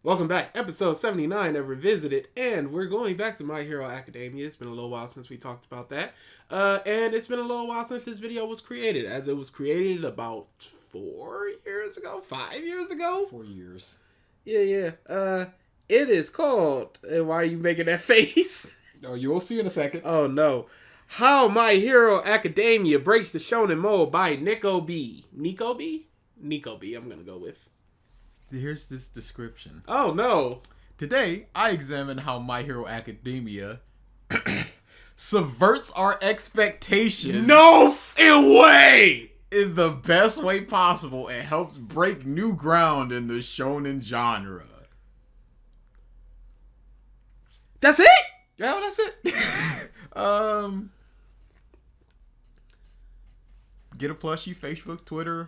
Welcome back, episode 79 of Revisited, and we're going back to My Hero Academia. It's been a little while since we talked about that, and it's been a little while since this video was created, as it was created about 4 years ago, 5 years ago? 4 years. Yeah. It is called, and why are you making that face? Oh, you will see in a second. Oh no. How My Hero Academia Breaks the Shonen Mold by NicoB. NicoB, I'm gonna go with. Here's this description. Oh no. Today, I examine how My Hero Academia subverts our expectations. No way! In the best way possible and helps break new ground in the shonen genre. That's it? Yeah, that's it. Get a plushie, Facebook, Twitter.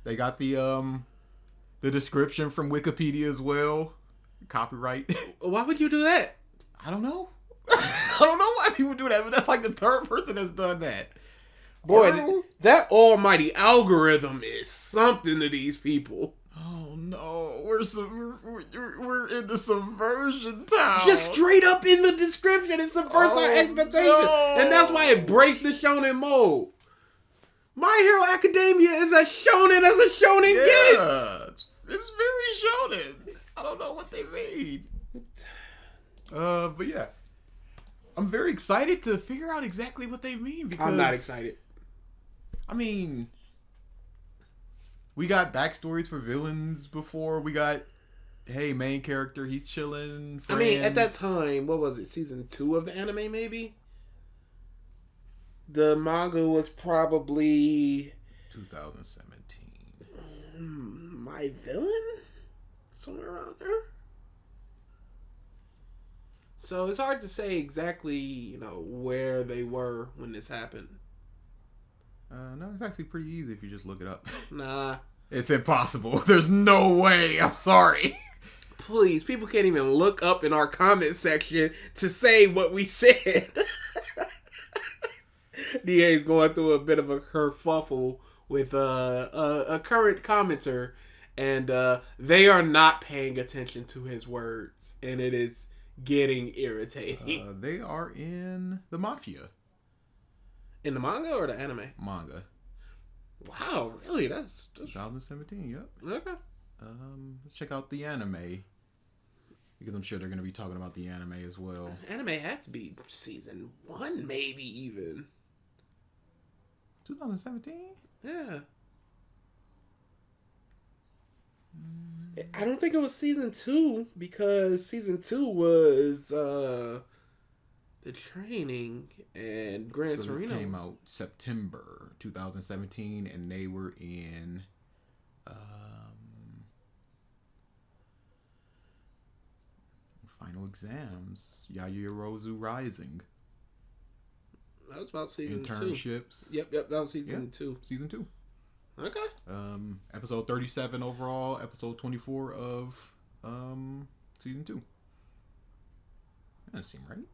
They got the description from Wikipedia as well. Copyright. Why would you do that? I don't know. I don't know why people do that, but that's like the third person that's done that. Boy, that almighty algorithm is something to these people. Oh no, we're in the subversion town. Just straight up in the description, it subverts our expectations. No. And that's why it breaks the shonen mold. My Hero Academia is a shonen as a shonen gets. It's very shonen. I don't know what they mean. But yeah. I'm very excited to figure out exactly what they mean because I'm not excited. I mean, we got backstories for villains before. We got, hey, main character, he's chilling. Friends. I mean, at that time, what was it? Season 2 of the anime, maybe? The manga was probably 2017. My Villain? Somewhere around there? So it's hard to say exactly, where they were when this happened. No, it's actually pretty easy if you just look it up. Nah. It's impossible. There's no way. I'm sorry. Please, people can't even look up in our comment section to say what we said. DA's going through a bit of a kerfuffle with a current commenter, and they are not paying attention to his words, and it is getting irritating. They are in the Mafia. In the manga or the anime? Manga. Wow, really? That's 2017, yep. Okay. Let's check out the anime. Because I'm sure they're going to be talking about the anime as well. Anime had to be season 1, maybe even. 2017? Yeah. I don't think it was season 2 because season 2 was the training and Gran Torino. This came out September 2017 and they were in final exams. Yayorozu Rising. That was about season 2. Internships. Yep, that was season 2. Season 2. Okay. Episode 37 overall, episode 24 of season 2. That doesn't seem right.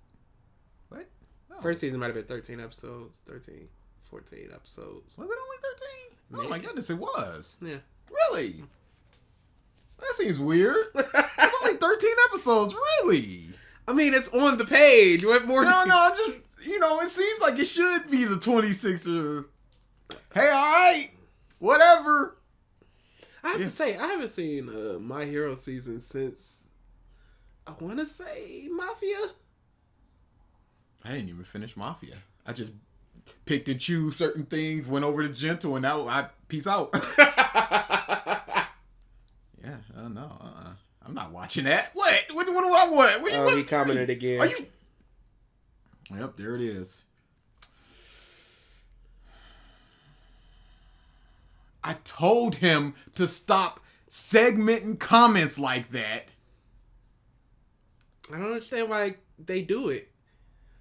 What? No. First season might have been 13 episodes. 13, 14 episodes. Was it only 13? Oh my goodness, it was. Yeah. Really? That seems weird. It's only 13 episodes, really? I mean, it's on the page. What more? No, I'm just, it seems like it should be the 26 or... Hey, alright. Whatever. I have to say, I haven't seen My Hero season since, I want to say, Mafia. I didn't even finish Mafia. I just picked and choose certain things, went over to Gentle, and now I peace out. Yeah, no, I'm not watching that. What? What I want? He commented again. Are you? Yep, there it is. I told him to stop segmenting comments like that. I don't understand why they do it.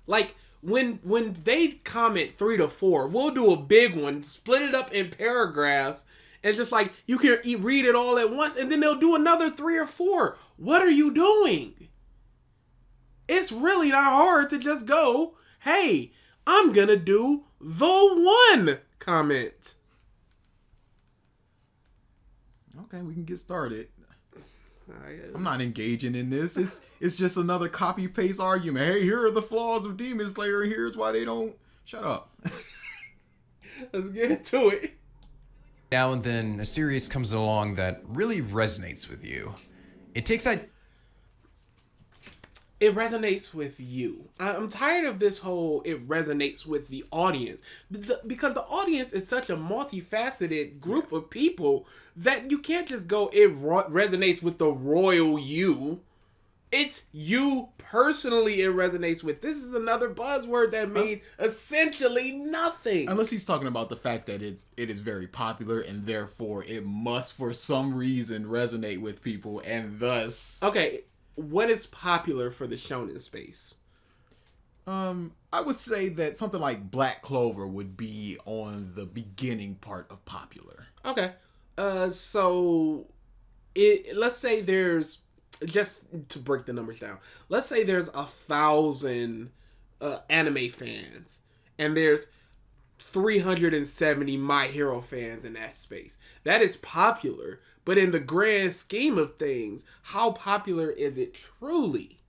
Like, when they comment 3 to 4, we'll do a big one, split it up in paragraphs, and just like, you can read it all at once, and then they'll do another 3 or 4. What are you doing? It's really not hard to just go, hey, I'm gonna do the one comment. Okay, we can get started. I'm I'm not engaging in this. It's just another copy paste argument. Hey, here are the flaws of Demon Slayer. Here's why they don't. Shut up. Let's get into it. Now and then, a series comes along that really resonates with you. It resonates with you. I'm tired of this whole it resonates with the audience. Because the audience is such a multifaceted group of people that you can't just go, it resonates with the royal you. It's you personally it resonates with. This is another buzzword that means essentially nothing. Unless he's talking about the fact that it is very popular and therefore it must for some reason resonate with people and thus... Okay, what is popular for the shonen space? I would say that something like Black Clover would be on the beginning part of popular. Okay. So let's say there's, just to break the numbers down, let's say there's 1,000 anime fans and there's 370 My Hero fans in that space. That is popular, but in the grand scheme of things, how popular is it truly?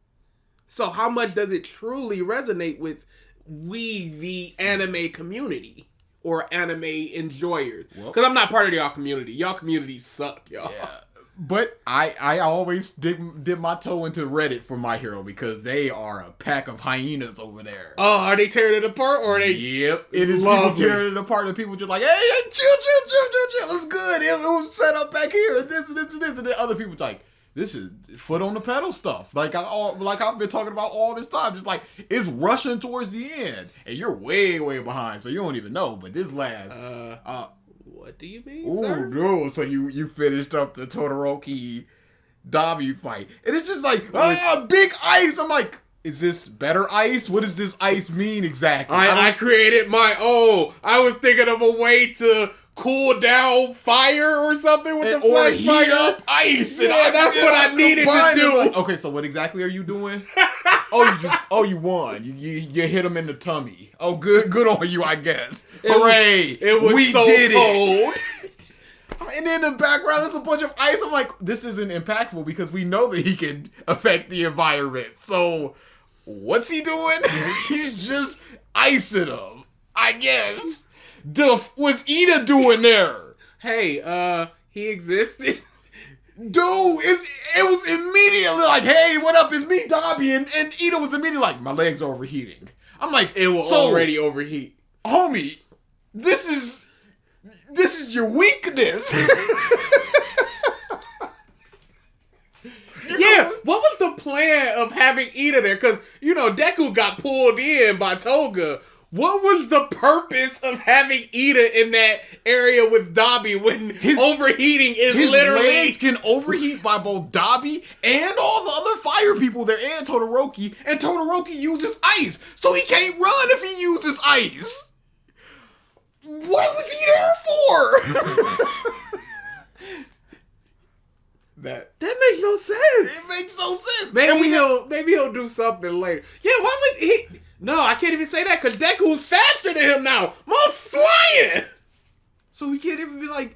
So how much does it truly resonate with the anime community or anime enjoyers? Because I'm not part of y'all community. Y'all community suck, y'all. Yeah. But I always dip my toe into Reddit for My Hero because they are a pack of hyenas over there. Oh, are they tearing it apart or are they? Yep. It is people tearing it apart and people just like, hey, chill. It's good. It was set up back here and this. And then other people like, this is foot on the pedal stuff. Like I've been talking about all this time. Just like, it's rushing towards the end and you're way behind. So you don't even know. But this last... What do you mean, oh, sir? No. So you finished up the Todoroki Dabi fight. And it's just like, big ice. I'm like, is this better ice? What does this ice mean exactly? I created my own. I was thinking of a way to cool down fire or something with the flash heat up ice. Yeah, that's what I needed to do. Like, okay, so what exactly are you doing? You won. You hit him in the tummy. Oh, good on you, I guess. Hooray! We so did cold. And in the background, there's a bunch of ice. I'm like, this isn't impactful because we know that he can affect the environment. So, what's he doing? He's just icing them, I guess. What's Ida doing there? Hey, he existed. Dude, it was immediately like, hey, what up? It's me, Dobby. And Ida was immediately like, my legs are overheating. I'm like, it will already overheat. Homie, this is your weakness. Yeah, what was the plan of having Ida there? Because, Deku got pulled in by Toga. What was the purpose of having Ida in that area with Dabi when overheating is literally... His legs can overheat by both Dabi and all the other fire people there and Todoroki uses ice, so he can't run if he uses ice. What was he there for? That makes no sense. It makes no sense. Maybe he'll do something later. Yeah, why would he... No, I can't even say that because Deku's faster than him now. Mom's flying. So we can't even be like,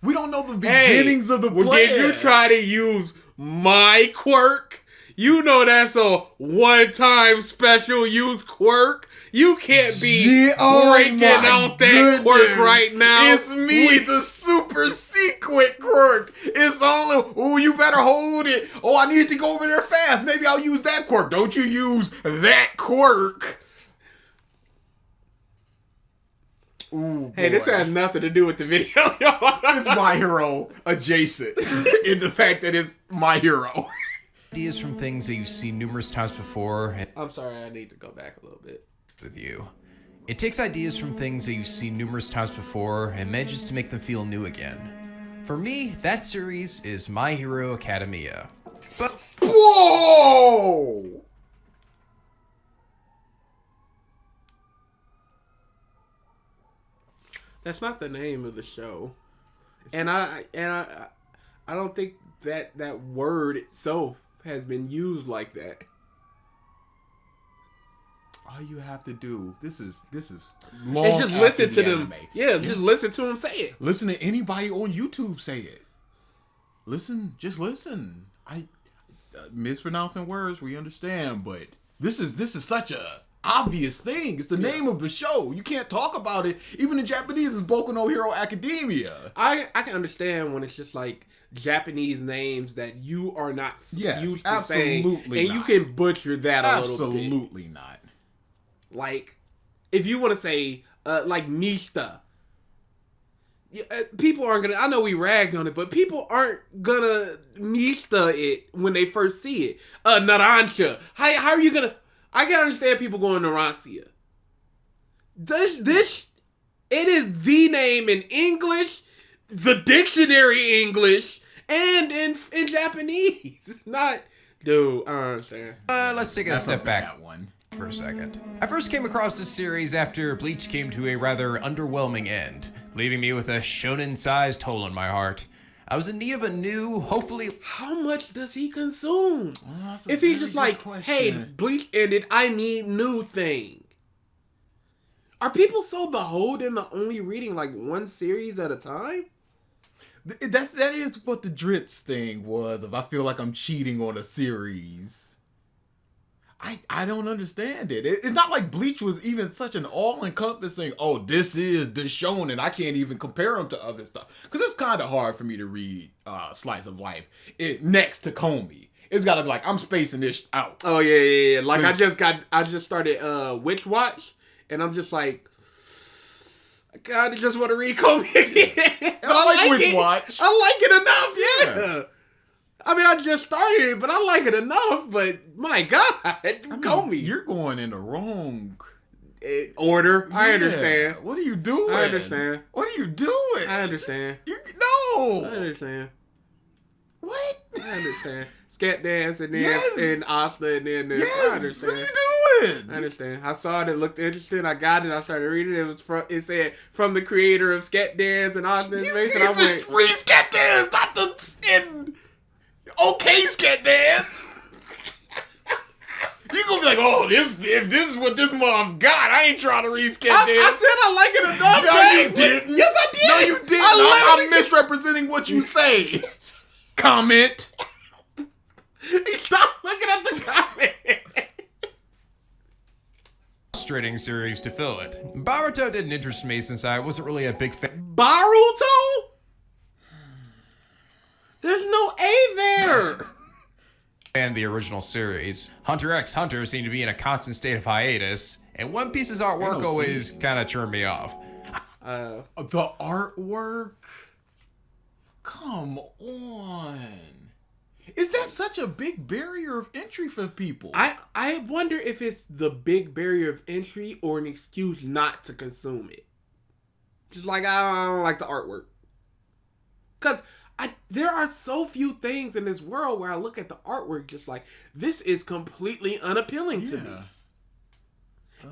we don't know the beginnings of the plan. Did you try to use my quirk? You know that's a one-time special use quirk. You can't be breaking out that quirk right now. It's me, the super secret quirk. It's only, you better hold it. Oh, I need to go over there fast. Maybe I'll use that quirk. Don't you use that quirk. Ooh, hey, this has nothing to do with the video. It's My Hero adjacent in the fact that it's My Hero. Ideas from things that you've seen numerous times before. I'm sorry, I need to go back a little bit. With you. It takes ideas from things that you've seen numerous times before and manages to make them feel new again. For me, that series is My Hero Academia. But whoa! That's not the name of the show. And I don't think that word itself has been used like that. All you have to do, this is long. It's just listen to them. Anime. Yeah, just listen to them say it. Listen to anybody on YouTube say it. listen, just listen. I mispronouncing words, we understand, but this is such a obvious thing. It's the name of the show. You can't talk about it. Even in Japanese, it's Boku no Hero Academia. I can understand when it's just like Japanese names that you are not used to saying, and you can butcher that a little bit. Absolutely not. Like, if you want to say, like, Mista, people aren't gonna, I know we ragged on it, but people aren't gonna Mista it when they first see it. Narancia. How are you gonna, I can understand people going Narancia. This, it is the name in English, the dictionary English, and in Japanese. Not, dude, I don't understand. Let's take a step back That one. for a second. I first came across this series after Bleach came to a rather underwhelming end, leaving me with a shonen-sized hole in my heart. I was in need of a new, hopefully... How much does he consume? Well, If he's just like, hey, Bleach ended, I need new thing. Are people so beholden to only reading like one series at a time? That is what the Dritz thing was. If I feel like I'm cheating on a series, I don't understand it. It's not like Bleach was even such an all-encompassing. Oh, this is the shonen. I can't even compare them to other stuff because it's kind of hard for me to read Slice of Life next to Comey. It's got to be like I'm spacing this out. Oh yeah. Like I just started Witch Watch, and I'm just like, God, I just want to read Comey again. And I like Witch Watch. I like it enough, yeah. I mean, I just started, but I like it enough. But my God, Comey, you're going in the wrong order. Yeah. I understand. What are you doing? I understand. What are you doing? I understand. No. I understand. What? I understand. Scat dance and then and Asta and then this. Yes. I understand. What are you doing? I understand. I saw it. It looked interesting. I got it. I started reading it. It said from the creator of Scat Dance and Asta and Space. And I went, read Scat Dance, not the okay Scat Dance. You gonna be like, oh, if this is what this mom got, I ain't trying to read Scat Dance. I said I like it enough. No, you didn't. Yes, I did. No, you didn't. I'm misrepresenting what you say. Comment. Stop looking at the comment. Frustrating series to fill it. Boruto didn't interest me since I wasn't really a big fan. Baruto? There's no A there. And the original series. Hunter x Hunter seemed to be in a constant state of hiatus, and One Piece's artwork always kind of turned me off. The artwork? Come on. Is that such a big barrier of entry for people? I wonder if it's the big barrier of entry or an excuse not to consume it. Just like, I don't like the artwork. Because there are so few things in this world where I look at the artwork just like, this is completely unappealing to me.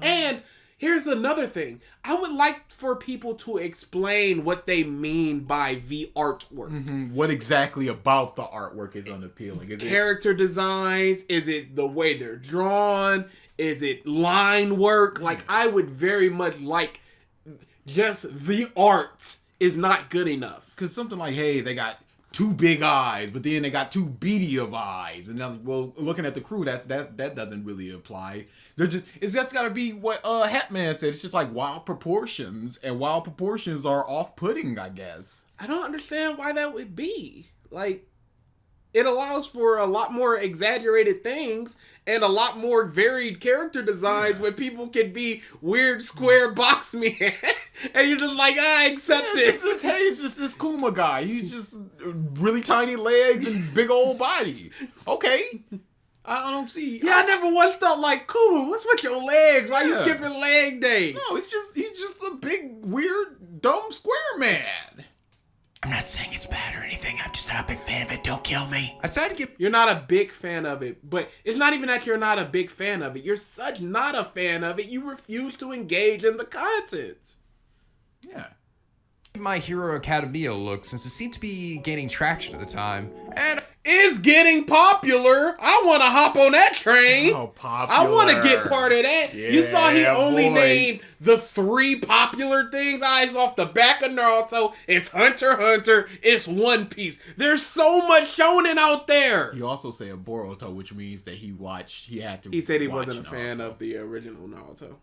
And here's another thing. I would like for people to explain what they mean by the artwork. Mm-hmm. What exactly about the artwork is unappealing? Is Character designs? Is it the way they're drawn? Is it line work? Like, I would very much like just the art is not good enough. Because something like, hey, they got two big eyes, but then they got two beady of eyes. And now, well, looking at the crew, that doesn't really apply. It's just got to be what Hatman said. It's just like wild proportions, and wild proportions are off-putting, I guess. I don't understand why that would be. Like, it allows for a lot more exaggerated things and a lot more varied character designs where people can be weird square box men. And you're just like, I accept this. It's just this Kuma guy. He's just really tiny legs and big old body. Okay. I don't see. Yeah, I never once thought like, Kuma, what's with your legs? Why you skipping leg day? No, he's just a big, weird, dumb square man. I'm not saying it's bad or anything. I'm just not a big fan of it. Don't kill me. I decided to get... You're not a big fan of it, but it's not even that you're not a big fan of it. You're such not a fan of it, you refuse to engage in the content. Yeah. My Hero Academia look, since it seemed to be gaining traction at the time. And is is getting popular. I want to hop on that train. Oh, popular. I want to get part of that. You saw he only boy. named the 3 popular things. Eyes off the back of Naruto. It's Hunter x Hunter. It's One Piece. There's so much shonen out there. He also said Boruto, which means that he had to. He said he watch wasn't a Naruto. fan of the original Naruto.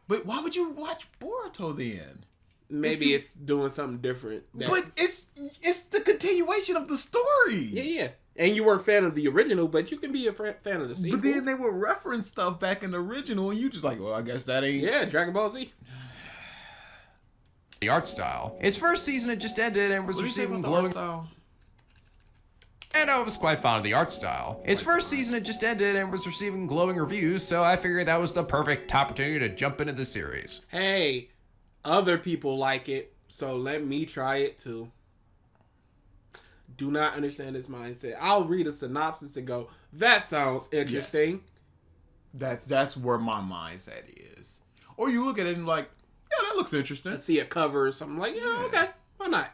But why would you watch Boruto then? Maybe it's doing something different. But it's the continuation of the story. Yeah. And you weren't a fan of the original, but you can be a fan of the sequel. But then they would reference stuff back in the original, and you just like, well, I guess that ain't. Yeah, Dragon Ball Z. The art style. Its first season had just ended and was receiving glowing. And I was quite fond of the art style. Its first season had just ended and was receiving glowing reviews, so I figured that was the perfect opportunity to jump into the series. Hey, other people like it, so let me try it too. Do not understand his mindset. I'll read a synopsis and go, that sounds interesting. Yes. That's where my mindset is. Or you look at it and like, yeah, that looks interesting. I see a cover or something like, yeah, okay, why not?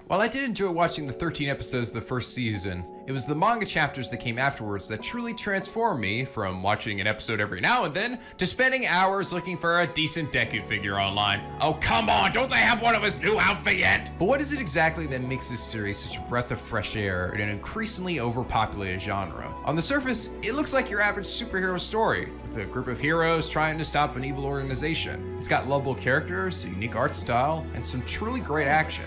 While I did enjoy watching the 13 episodes of the first season, it was the manga chapters that came afterwards that truly transformed me from watching an episode every now and then to spending hours looking for a decent Deku figure online. Oh, come on, don't they have one of his new outfit yet? But what is it exactly that makes this series such a breath of fresh air in an increasingly overpopulated genre? On the surface, it looks like your average superhero story, with a group of heroes trying to stop an evil organization. It's got lovable characters, a unique art style, and some truly great action.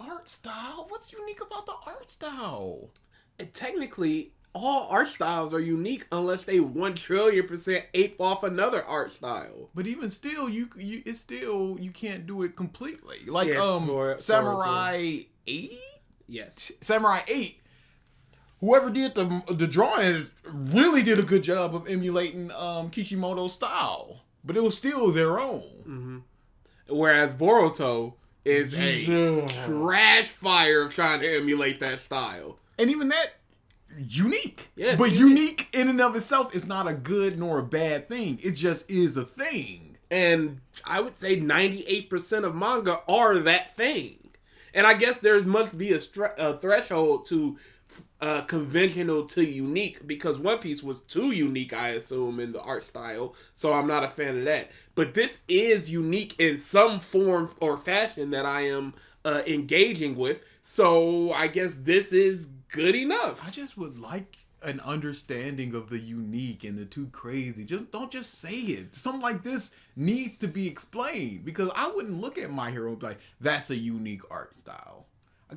Art style? What's unique about the art style? And technically, all art styles are unique unless they 1,000,000,000% ape off another art style. But even still, you can't do it completely. Like Samurai 8? Yes. Samurai 8. Whoever did the drawing really did a good job of emulating Kishimoto's style, but it was still their own. Mm-hmm. Whereas Boruto is a trash fire of trying to emulate that style. And even that, unique. Yes, but unique in and of itself is not a good nor a bad thing. It just is a thing. And I would say 98% of manga are that thing. And I guess there must be a threshold to conventional to unique, because One Piece was too unique, I assume, in the art style, so I'm not a fan of that. But this is unique in some form or fashion that I am engaging with, so I guess this is good enough. I just would like an understanding of the unique and the too crazy. Don't just say it. Something like this needs to be explained, because I wouldn't look at My Hero and be like, that's a unique art style.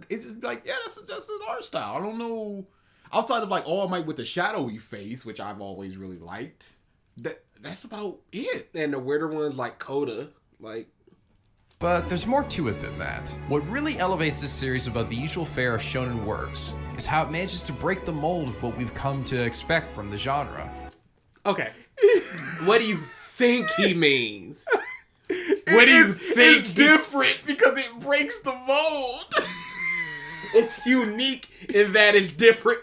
It's just like, yeah, that's an art style. I don't know. Outside of like All Might with the shadowy face, which I've always really liked, that's about it. And the weirder ones like Coda, like. But there's more to it than that. What really elevates this series above the usual fare of shonen works is how it manages to break the mold of what we've come to expect from the genre. Okay. What do you think he means? What do you think? It's different because it breaks the mold. It's unique in that it's different.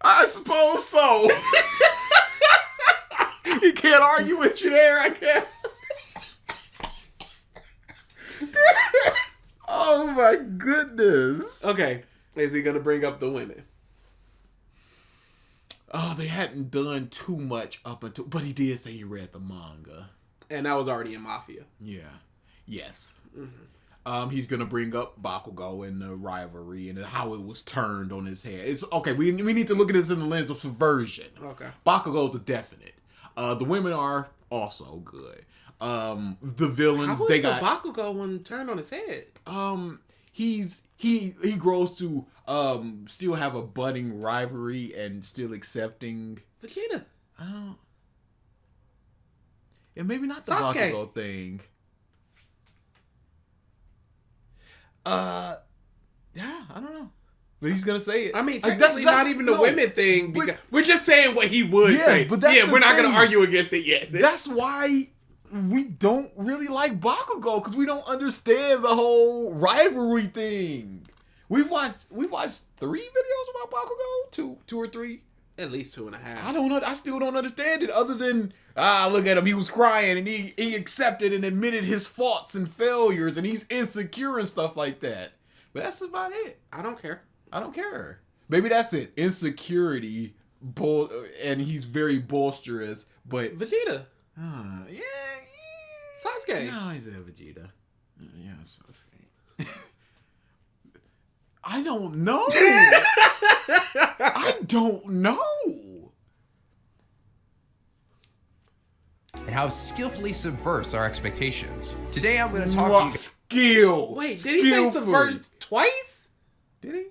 I suppose so. You can't argue with you there, I guess. Oh my goodness. Okay. Is he gonna bring up the women? Oh, they hadn't done too much up until, but he did say he read the manga. And that was already in Mafia. Yeah. Yes. Mm-hmm. He's gonna bring up Bakugo and the rivalry and how it was turned on his head. It's okay. We need to look at this in the lens of subversion. Okay. Bakugo's a definite. The women are also good. The villains, they got Bakugo one turned on his head. He grows to still have a budding rivalry and still accepting Vegeta. And maybe not the Sasuke. Bakugo thing. Yeah, I don't know. But he's gonna say it. I mean, technically that's not even the women thing. Because we're just saying what he would say. But we're not gonna argue against it yet. That's why we don't really like Bakugo, because we don't understand the whole rivalry thing. We watched 3 videos about Bakugo, two or three. At least 2.5. I still don't understand it. Other than look at him. He was crying and he accepted and admitted his faults and failures and he's insecure and stuff like that. But that's about it. I don't care. Maybe that's it. Insecurity, and he's very bolsterous. But Vegeta. Yeah. Sasuke. No, he's a Vegeta. Yeah, Sasuke. I don't know. I don't know. And how skillfully subverts our expectations. Today I'm going to talk to you... Skill. Wait, did he say subvert twice? Did he?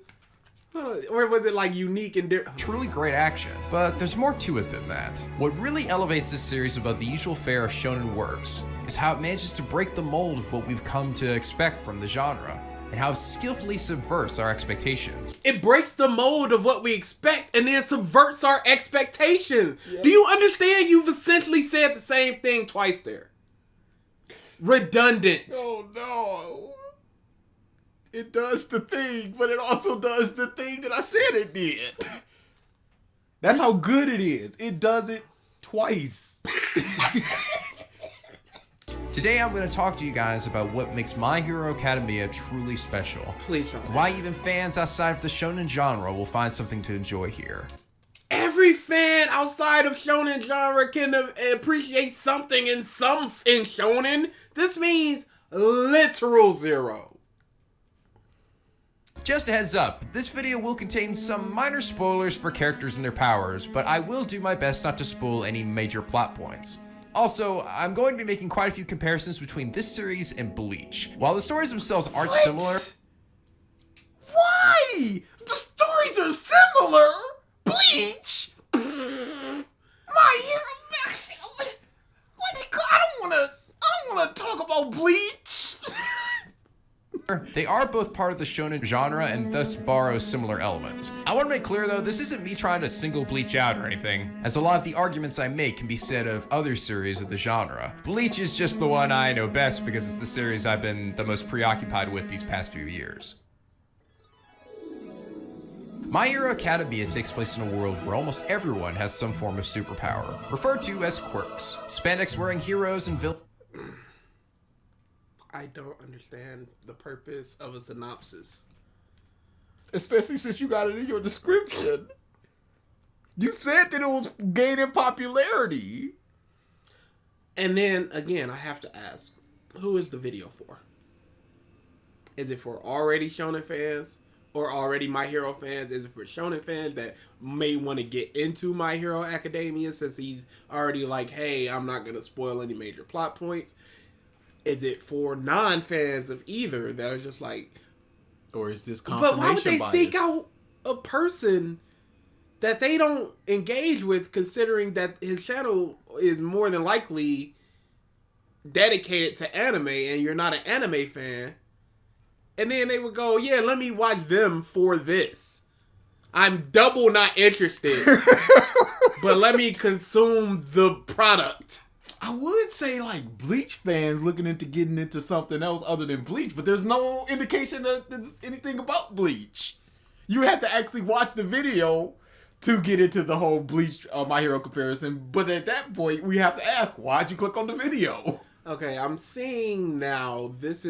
Or was it like unique and different? Truly great action, but there's more to it than that. What really elevates this series above the usual fare of shonen works is how it manages to break the mold of what we've come to expect from the genre, and how it skillfully subverts our expectations. It breaks the mold of what we expect and then subverts our expectations. Yep. Do you understand? You've essentially said the same thing twice there. Redundant. Oh no. It does the thing, but it also does the thing that I said it did. That's how good it is. It does it twice. Today I'm going to talk to you guys about what makes My Hero Academia truly special. Please don't. Why even fans outside of the shonen genre will find something to enjoy here. Every fan outside of shonen genre can appreciate something in shonen. This means literal zero. Just a heads up, this video will contain some minor spoilers for characters and their powers, but I will do my best not to spoil any major plot points. Also, I'm going to be making quite a few comparisons between this series and Bleach. While the stories themselves aren't similar... Why? The stories are similar? Bleach? My Hero... I don't want to talk about Bleach. They are both part of the shonen genre and thus borrow similar elements. I want to make clear though, this isn't me trying to single Bleach out or anything, as a lot of the arguments I make can be said of other series of the genre. Bleach is just the one I know best because it's the series I've been the most preoccupied with these past few years. My Hero Academia takes place in a world where almost everyone has some form of superpower, referred to as quirks. Spandex-wearing heroes and villains. I don't understand the purpose of a synopsis. Especially since you got it in your description. You said that it was gaining popularity. And then, again, I have to ask, who is the video for? Is it for already shonen fans? Or already My Hero fans? Is it for shonen fans that may want to get into My Hero Academia since he's already like, hey, I'm not going to spoil any major plot points? Is it for non-fans of either that are just like... Or is this confirmation bias? But why would they seek out a person that they don't engage with, considering that his channel is more than likely dedicated to anime and you're not an anime fan? And then they would go, yeah, let me watch them for this. I'm double not interested, but let me consume the product. I would say like Bleach fans looking into getting into something else other than Bleach, but there's no indication that there's anything about Bleach. You have to actually watch the video to get into the whole Bleach My Hero comparison, but at that point we have to ask, why'd you click on the video? Okay, I'm seeing now this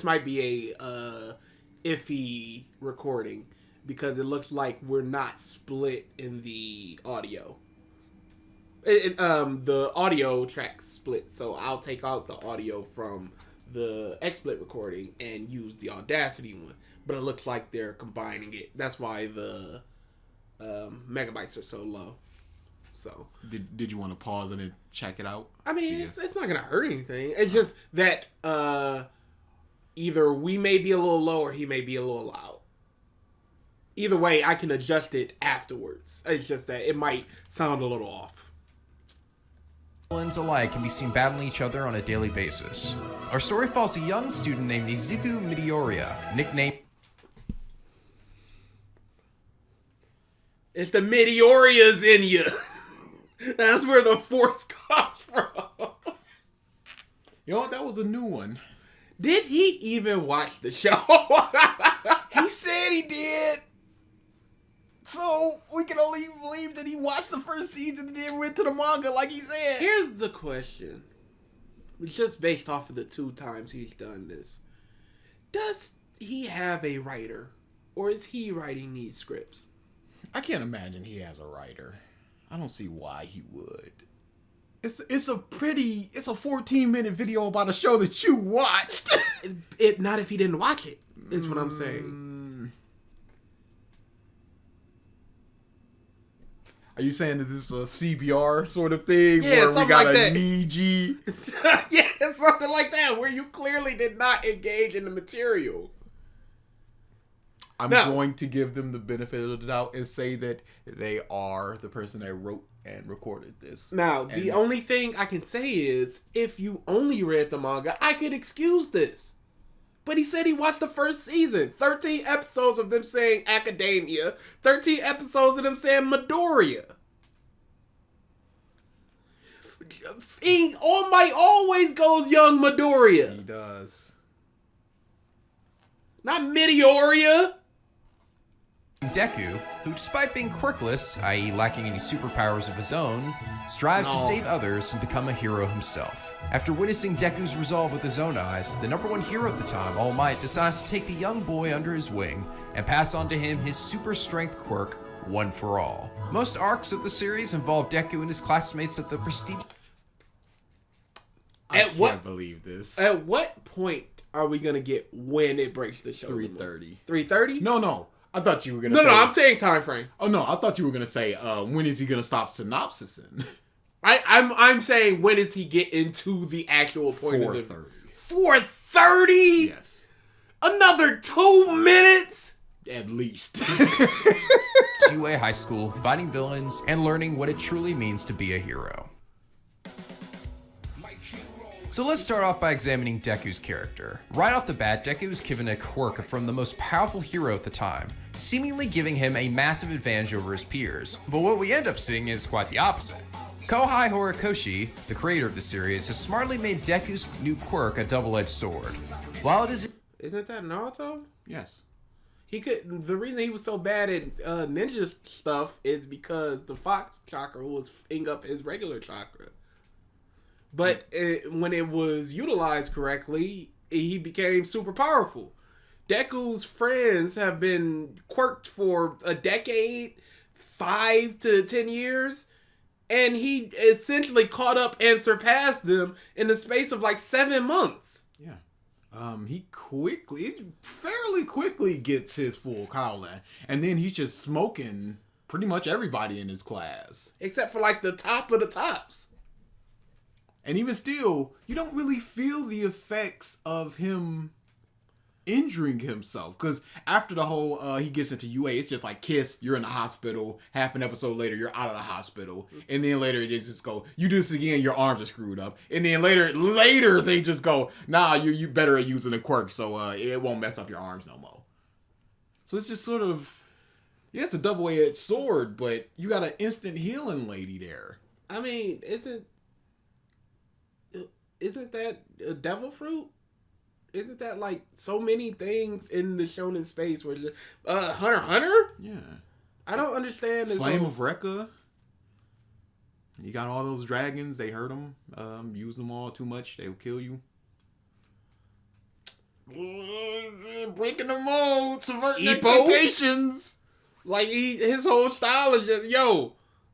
might be a iffy recording because it looks like we're not split in the audio. The audio track split, so I'll take out the audio from the XSplit recording and use the Audacity one. But it looks like they're combining it. That's why the megabytes are so low. So did you want to pause and then check it out? I mean, it's not gonna hurt anything. It's just that either we may be a little low or he may be a little loud. Either way, I can adjust it afterwards. It's just that it might sound a little off. Villains alike can be seen battling each other on a daily basis. Our story follows a young student named Nizuku Midoriya, nicknamed... It's the Midoriyas in you. That's where the force comes from. Yo, that was a new one. Did he even watch the show? He said he did. So So we can only believe that he watched the first season and then went to the manga like he said. Here's the question. Just based off of the 2 times he's done this. Does he have a writer? Or is he writing these scripts? I can't imagine he has a writer. I don't see why he would. It's a 14-minute video about a show that you watched. It not if he didn't watch it, is what I'm saying. Are you saying that this is a CBR sort of thing? Yeah, where we got like a that. Niji? Yeah, something like that, where you clearly did not engage in the material. I'm going to give them the benefit of the doubt and say that they are the person that wrote and recorded this. Now, the only thing I can say is, if you only read the manga, I could excuse this. But he said he watched the first season. 13 episodes of them saying academia. 13 episodes of them saying Midoriya. All Might always goes young Midoriya. He does. Not Midoriya. Deku, who despite being quirkless, i.e. lacking any superpowers of his own, strives to save others and become a hero himself. After witnessing Deku's resolve with his own eyes, the number 1 hero at the time, All Might, decides to take the young boy under his wing and pass on to him his super strength quirk, One for All. Most arcs of the series involve Deku and his classmates at the prestige... I can't believe this. At what point are we going to get when it breaks the show? 3:30. 3:30? No. I thought you were gonna say... No, I'm saying time frame. Oh, no, I thought you were gonna say, when is he gonna stop synopsising? I'm saying when does he get into the actual point of the... 4:30. 4:30? Yes. Another 2 minutes? At least. UA high school, fighting villains, and learning what it truly means to be a hero. So let's start off by examining Deku's character. Right off the bat, Deku is given a quirk from the most powerful hero at the time, seemingly giving him a massive advantage over his peers. But what we end up seeing is quite the opposite. Kohei Horikoshi, the creator of the series, has smartly made Deku's new quirk a double-edged sword. While it is... Isn't that Naruto? Yes. The reason he was so bad at ninja stuff is because the Fox chakra was f***ing up his regular chakra. But when it was utilized correctly, he became super powerful. Deku's friends have been quirked for a decade, 5 to 10 years, and he essentially caught up and surpassed them in the space of like 7 months. Yeah. He fairly quickly gets his full Kaolan, and then he's just smoking pretty much everybody in his class. Except for like the top of the tops. And even still, you don't really feel the effects of him injuring himself. Because after the whole, he gets into UA, it's just like, Kiss, you're in the hospital. Half an episode later, you're out of the hospital. And then later, they just go, you do this again, your arms are screwed up. And then later they just go, nah, you better at using a quirk, so it won't mess up your arms no more. So it's just sort of, yeah, it's a double-edged sword, but you got an instant healing lady there. I mean, isn't that a devil fruit? Isn't that like so many things in the shonen space where just, Hunter x Hunter? Yeah. I don't understand this. Flame of Rekka. You got all those dragons, they hurt them. Use them all too much, they'll kill you. Breaking the mold, subverting expectations. Like his whole style is just,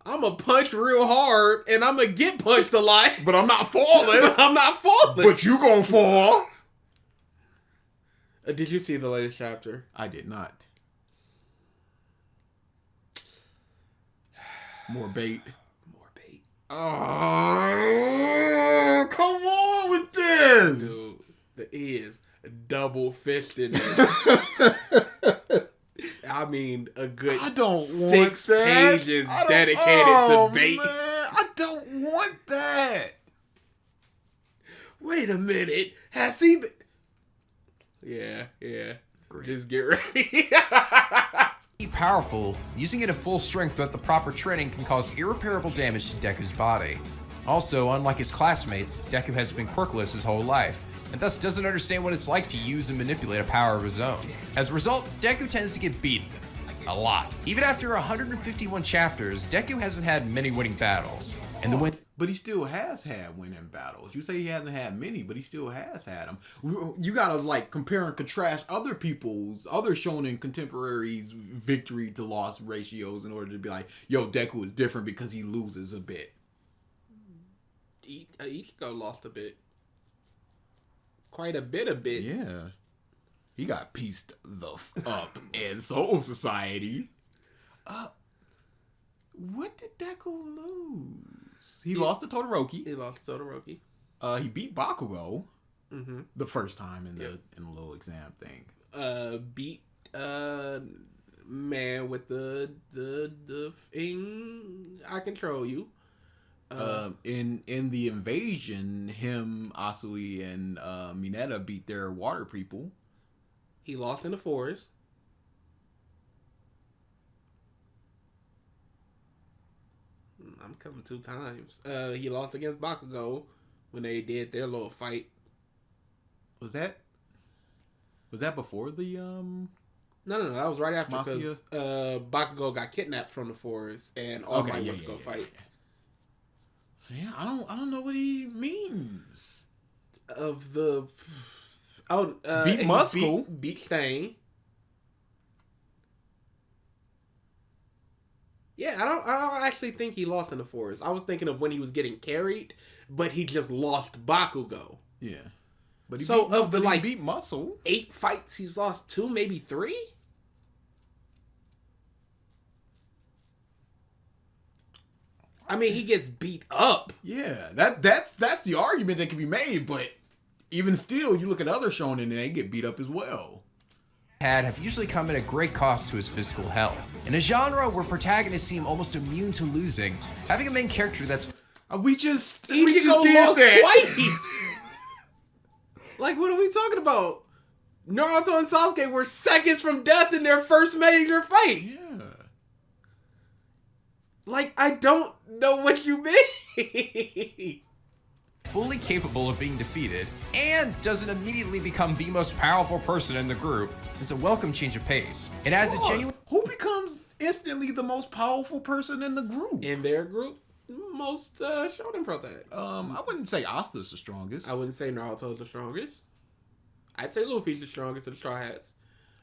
I'm gonna punch real hard, and I'm gonna get punched a lot. But I'm not falling. I'm not falling. But you gonna fall. Did you see the latest chapter? I did not. More bait. Oh, come on with this. Dude, the E is double-fisted. I mean, a good I don't 6 want that. pages dedicated to bait. Man, I don't want that. Wait a minute. Has he been... Yeah. Great. Just get ready. Powerful, using it at full strength without the proper training can cause irreparable damage to Deku's body. Also, unlike his classmates, Deku has been quirkless his whole life, and thus doesn't understand what it's like to use and manipulate a power of his own. As a result, Deku tends to get beaten. A lot. Even after 151 chapters, Deku hasn't had many winning battles. And the win... But he still has had winning battles. You say he hasn't had many, but he still has had them. You gotta like compare and contrast other shonen contemporaries' victory to loss ratios in order to be like, yo, Deku is different because he loses a bit. Ichigo lost a bit. Quite a bit. Yeah. He got pieced up in Soul Society. What did Deku lose? He lost to Todoroki. He beat Bakugo the first time in the little exam thing. Beat man with the thing. I control you. In the invasion, him, Asui, and Mineta beat their water people. He lost in the forest. I'm coming 2 times. He lost against Bakugo when they did their little fight. Was that before the No, that was right after because Bakugo got kidnapped from the forest and All Might went to go fight. So yeah, I don't know what he means. Beat Muscle, beat Stain. Yeah, I don't actually think he lost in the forest. I was thinking of when he was getting carried, but he just lost Bakugo. Yeah. But he beat Muscle. 8 fights, he's lost 2, maybe 3? I mean, he gets beat up. Yeah, that's the argument that can be made, but even still, you look at other shonen and they get beat up as well. Have usually come at a great cost to his physical health. In a genre where protagonists seem almost immune to losing, having a main character that's... We just did lost that. Twice. Like, what are we talking about? Naruto and Sasuke were seconds from death in their first major fight. Yeah. Like, I don't know what you mean. fully capable of being defeated, and doesn't immediately become the most powerful person in the group, is a welcome change of pace. It has a genuine... Who becomes instantly the most powerful person in the group? In their group, most shonen protagonists. I wouldn't say Asta's the strongest. I wouldn't say Naruto's the strongest. I'd say Luffy's the strongest of the Straw Hats.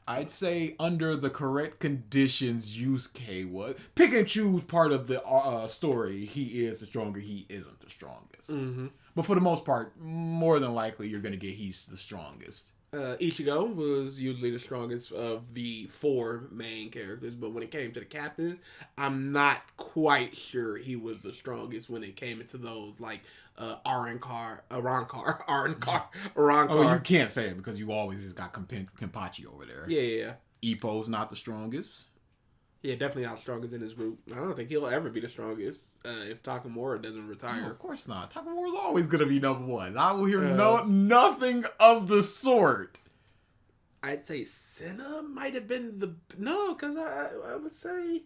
I'd say under the correct conditions, Yusuke would. Pick and choose part of the story. He is the stronger, he isn't the strongest. Mm-hmm. But for the most part, more than likely, you're going to get he's the strongest. Ichigo was usually the strongest of the 4 main characters, but when it came to the captains, I'm not quite sure he was the strongest when it came into those, like, Arrancar. Oh, you can't say it because you always just got Kenpachi over there. Yeah. Ippo's not the strongest. Yeah, definitely not the strongest in his group. I don't think he'll ever be the strongest if Takamura doesn't retire. No, of course not. Takamura's always going to be number 1. I will hear nothing of the sort. I'd say Senna might have been the... No, because I would say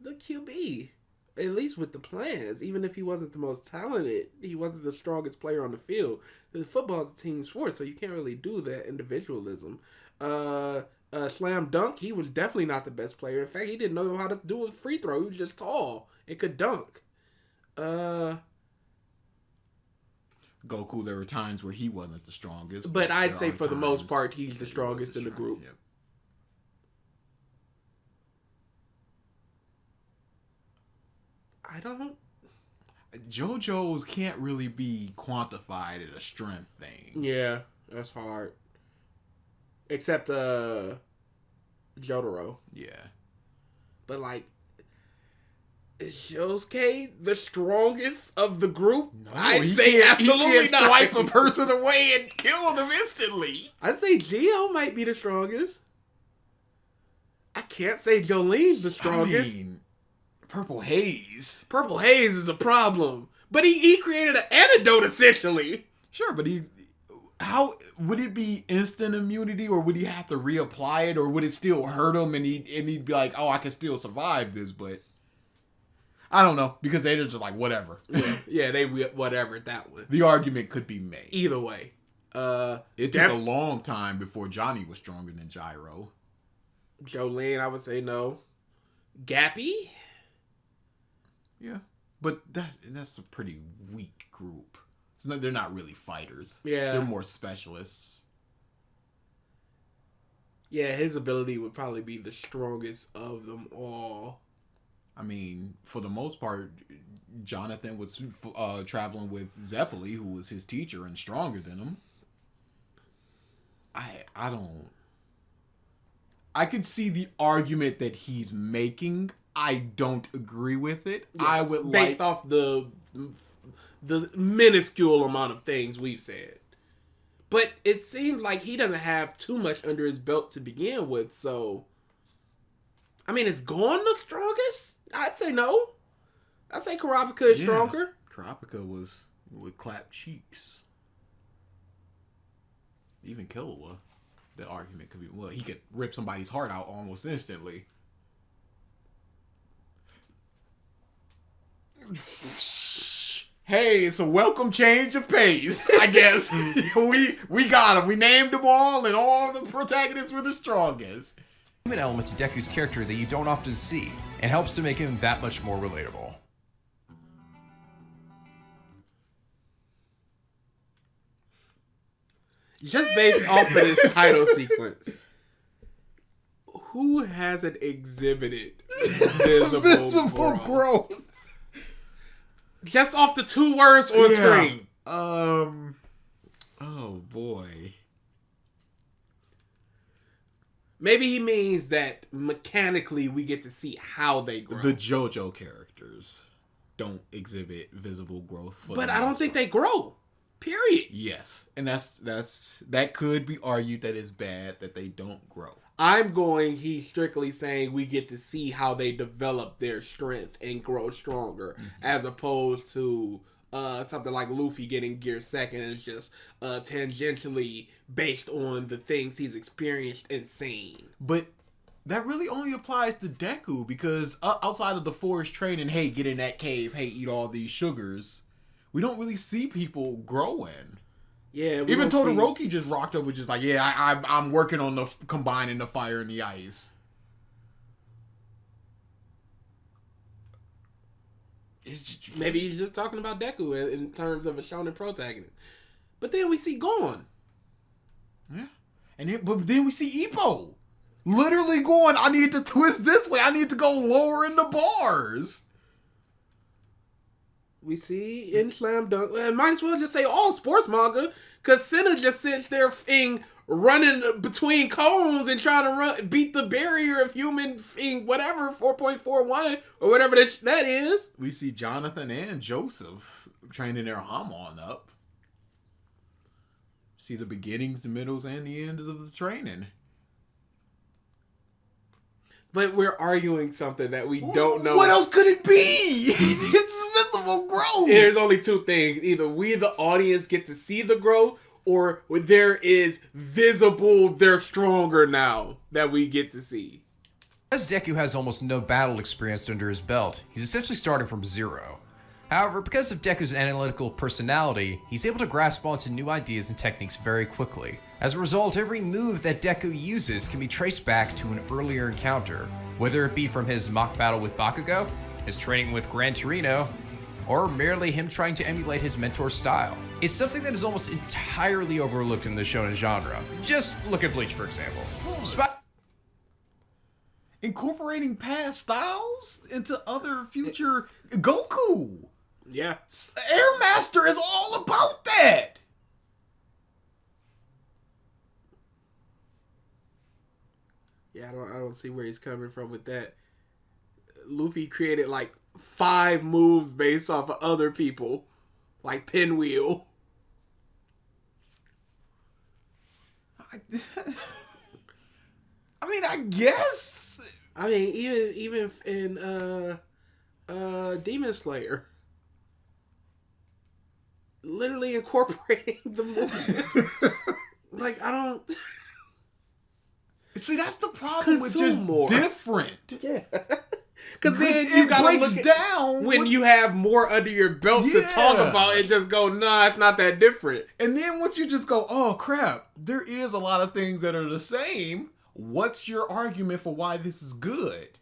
the QB. At least with the plans. Even if he wasn't the most talented, he wasn't the strongest player on the field. Football is a team sport, so you can't really do that individualism. Slam dunk, he was definitely not the best player. In fact, he didn't know how to do a free throw. He was just tall and could dunk. Goku, there were times where he wasn't the strongest. But I'd say for the most part, he's the strongest in the group. Yep. I don't... JoJo's can't really be quantified as a strength thing. Yeah, that's hard. Except Jotaro. Yeah. But like, is Yosuke the strongest of the group? No, I'd say absolutely he can't not. Swipe a person away and kill them instantly. I'd say Gio might be the strongest. I can't say Jolene's the strongest. I mean, Purple Haze. Purple Haze is a problem. But he created an antidote essentially. Sure, but how would it be instant immunity, or would he have to reapply it, or would it still hurt him and he'd be like, oh, I can still survive this, but I don't know, because they're just like, whatever. Yeah, they whatever that one. The argument could be made. Either way. It took a long time before Johnny was stronger than Gyro. Jolene, I would say no. Gappy? Yeah. But that's a pretty weak group. They're not really fighters. Yeah. They're more specialists. Yeah, his ability would probably be the strongest of them all. I mean, for the most part, Jonathan was traveling with Zeppeli, who was his teacher and stronger than him. I can see the argument that he's making. I don't agree with it. Yes, I would based off the minuscule amount of things we've said. But it seemed like he doesn't have too much under his belt to begin with, so... I mean, is Gon the strongest? I'd say no. I'd say Kurapika is stronger. Kurapika would clap cheeks. Even Killua. The argument could be, well, he could rip somebody's heart out almost instantly. Hey, it's a welcome change of pace, I guess. we got him. We named them all, and all the protagonists were the strongest. An element to Deku's character that you don't often see, and helps to make him that much more relatable. Just based off of this title sequence, who hasn't exhibited visible growth? Just off the 2 words on screen. Oh boy. Maybe he means that mechanically we get to see how they grow. The JoJo characters don't exhibit visible growth. But I don't think they grow. Period. Yes. And that could be argued that it's bad that they don't grow. He's strictly saying we get to see how they develop their strength and grow stronger, as opposed to something like Luffy getting Gear Second is just tangentially based on the things he's experienced and seen. But that really only applies to Deku, because outside of the forest training, hey, get in that cave, hey, eat all these sugars, we don't really see people growing. Yeah, even Todoroki just rocked up with just like, yeah, I'm working on combining the fire and the ice. Maybe he's just talking about Deku in terms of a shonen protagonist. But then we see Gon. Yeah. But then we see Ippo. Literally going, I need to twist this way. I need to go lower in the bars. We see in Slam Dunk, and might as well just say all sports manga, because Senna just sits there running between cones and trying to beat the barrier of human whatever 4.41 or whatever that is. We see Jonathan and Joseph training their Hamon up. See the beginnings, the middles, and the ends of the training. But we're arguing something that we don't know. What else could it be? It's visible growth. There's only 2 things. Either we, the audience, get to see the growth, or there is visible, they're stronger now that we get to see. As Deku has almost no battle experience under his belt, he's essentially starting from zero. However, because of Deku's analytical personality, he's able to grasp onto new ideas and techniques very quickly. As a result, every move that Deku uses can be traced back to an earlier encounter, whether it be from his mock battle with Bakugo, his training with Gran Torino, or merely him trying to emulate his mentor's style. It's something that is almost entirely overlooked in the shonen genre. Just look at Bleach, for example. Incorporating past styles into other future Goku. Yeah. Air Master is all about that. Yeah, I don't see where he's coming from with that. Luffy created like 5 moves based off of other people, like Pinwheel. I mean, I guess. I mean, even in Demon Slayer, literally incorporating the moves. Like, I don't. See, that's the problem with just more. Different. Yeah. Because then it you gotta breaks look down when you have more under your belt to talk about it. Just go, nah, it's not that different. And then once you just go, oh crap, there is a lot of things that are the same. what's your argument for why this is good?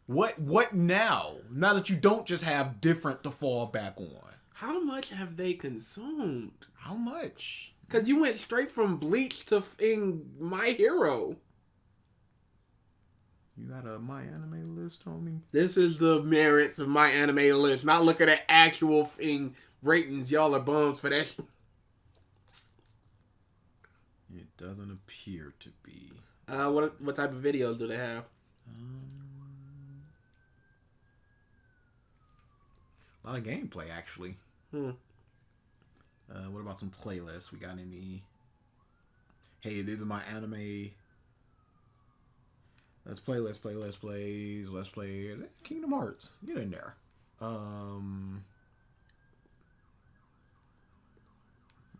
What now? Now that you don't just have different to fall back on. How much have they consumed? How much? Because you went straight from Bleach to My Hero. You got a My Anime list, homie? This is the merits of My Anime list. Not looking at actual ratings. Y'all are bums for that. It doesn't appear to be. What type of videos do they have? A lot of gameplay, actually. What about some playlists? We got any? Hey, these are my anime. Let's play. Kingdom Hearts. Get in there.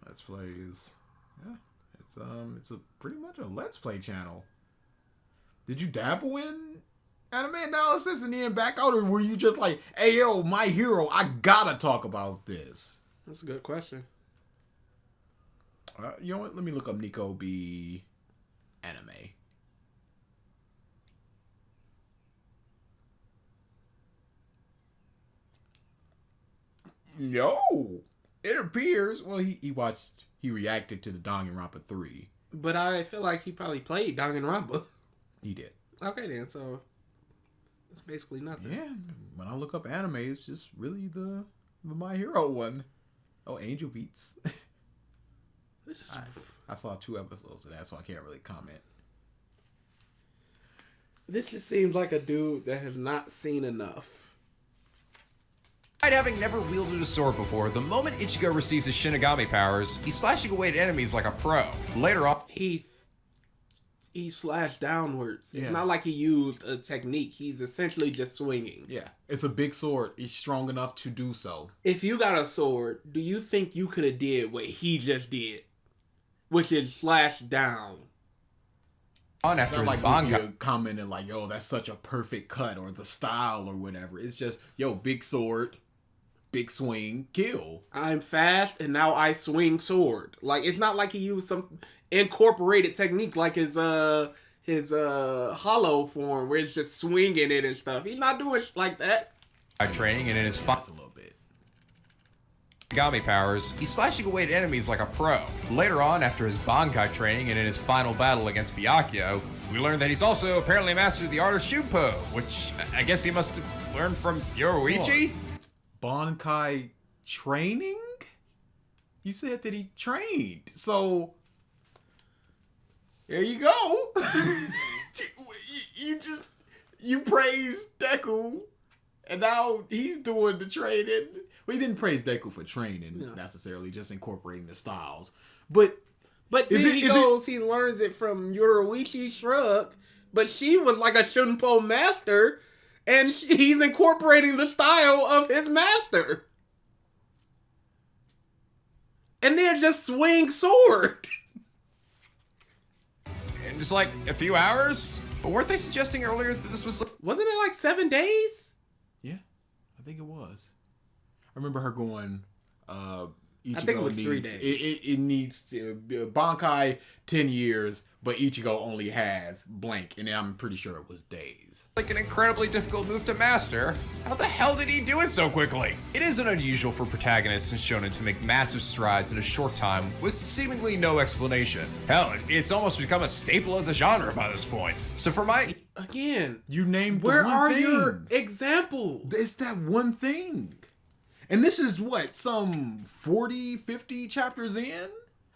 Let's plays. Yeah, it's a pretty much a let's play channel. Did you dabble in anime analysis and then back out, or were you just like, hey yo, My Hero, I gotta talk about this? That's a good question. You know what? Let me look up NicoB anime. No, it appears. Well, he reacted to the Danganronpa 3. But I feel like he probably played Danganronpa. He did. Okay then, so it's basically nothing. Yeah, when I look up anime, it's just really the My Hero one. Oh, Angel Beats. I saw 2 episodes of that, so I can't really comment. This just seems like a dude that has not seen enough. Despite having never wielded a sword before, the moment Ichigo receives his Shinigami powers, he's slashing away at enemies like a pro. Later on, He slashed downwards. Yeah. It's not like he used a technique. He's essentially just swinging. Yeah, it's a big sword. He's strong enough to do so. If you got a sword, do you think you could have did what he just did? Which is slash down. after his Like manga. commenting like, yo, that's such a perfect cut, or the style or whatever. It's just, yo, big sword, big swing, kill. I'm fast and now I swing sword. Like, it's not like he used some incorporated technique like his hollow form where it's just swinging it and stuff. He's not doing like that. Training and in his That's a little bit. Shinigami powers, he's slashing away at enemies like a pro. Later on, after his Bankai training and in his final battle against Byakuya, we learn that he's also apparently mastered the art of Shunpo, which I guess he must have learned from Yoruichi? Bankai training? You said that he trained, so there you go. you praised Deku, and now he's doing the training. We didn't praise Deku for training necessarily, just incorporating the styles. But then he learns it from Yoruichi Shrug, but she was like a Shunpo master, and he's incorporating the style of his master. And then just swing sword. In just like a few hours? But weren't they suggesting earlier that this was... Wasn't it like 7 days? yeah, I think it was. I remember her going, Ichigo I think it was needs, 3 days. It needs to, Bankai 10 years, but Ichigo only has blank, and I'm pretty sure it was days. like an incredibly difficult move to master. How the hell did he do it so quickly? It isn't unusual for protagonists in Shonen to make massive strides in a short time with seemingly no explanation. Hell, it's almost become a staple of the genre by this point. So for my... Again, You named where the one are thing. your examples? It's that one thing. And this is what, some 40, 50 chapters in?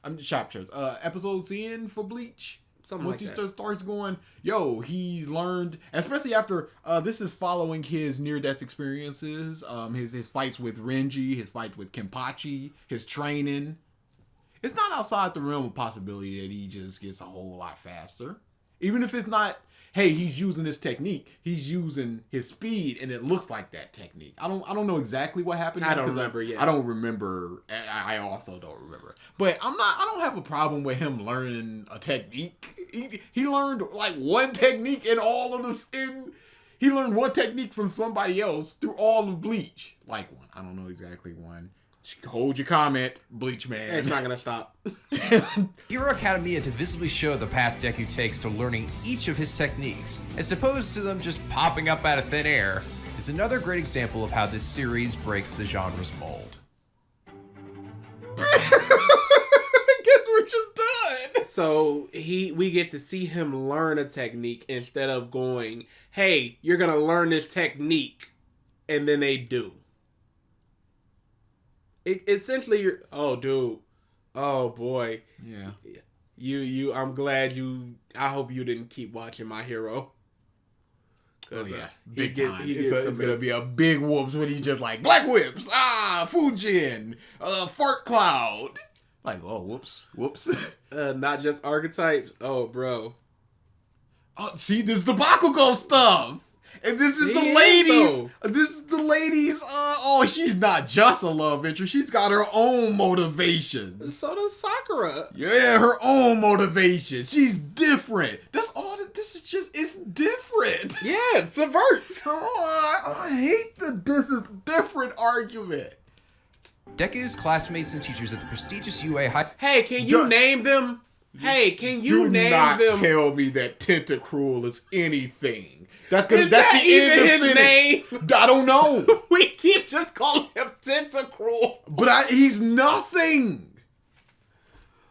Episodes in for Bleach. Something Once like he that. starts going, yo, he learned, especially after, this is following his near-death experiences, his fights with Renji, his fight with Kenpachi, his training. It's not outside the realm of possibility that he just gets a whole lot faster. Even if it's not, hey, he's using this technique. He's using his speed, and it looks like that technique. I don't know exactly what happened. I don't remember yet. I don't remember. I also don't remember. But I don't have a problem with him learning a technique. He learned like one technique in all of he learned one technique from somebody else through all of Bleach. Like one. I don't know exactly one. Hold your comment, Bleach Man. It's not gonna stop. Hero Academia to visibly show the path Deku takes to learning each of his techniques, as opposed to them just popping up out of thin air, is another great example of how this series breaks the genre's mold. I guess we're just done. So we get to see him learn a technique instead of going, hey, you're gonna learn this technique, and then they do. Essentially, you're, oh, dude, oh boy, Yeah. I'm glad I hope you didn't keep watching My Hero. Oh yeah, big get- time. he It's gets gonna be a big whoops when he just like black whips, Fujin, fart cloud. Like, oh, whoops. Not just archetypes. Oh, bro. Oh, see, this is the Bakugo stuff. And this is He the is, ladies. though. This is the ladies. She's not just a love interest. She's got her own motivations. So does Sakura. Yeah, her own motivation. She's different. That's all. This is just. It's different. Yeah, it subverts. Oh, I hate the this is different argument. Deku's classmates and teachers at the prestigious UA High... Hey, can you Do- name them? Hey, can you Do name not them? tell me that Tentacruel is anything. That's the Is that end of even his sentence. name? I don't know. We keep just calling him Tentacruel. But he's nothing.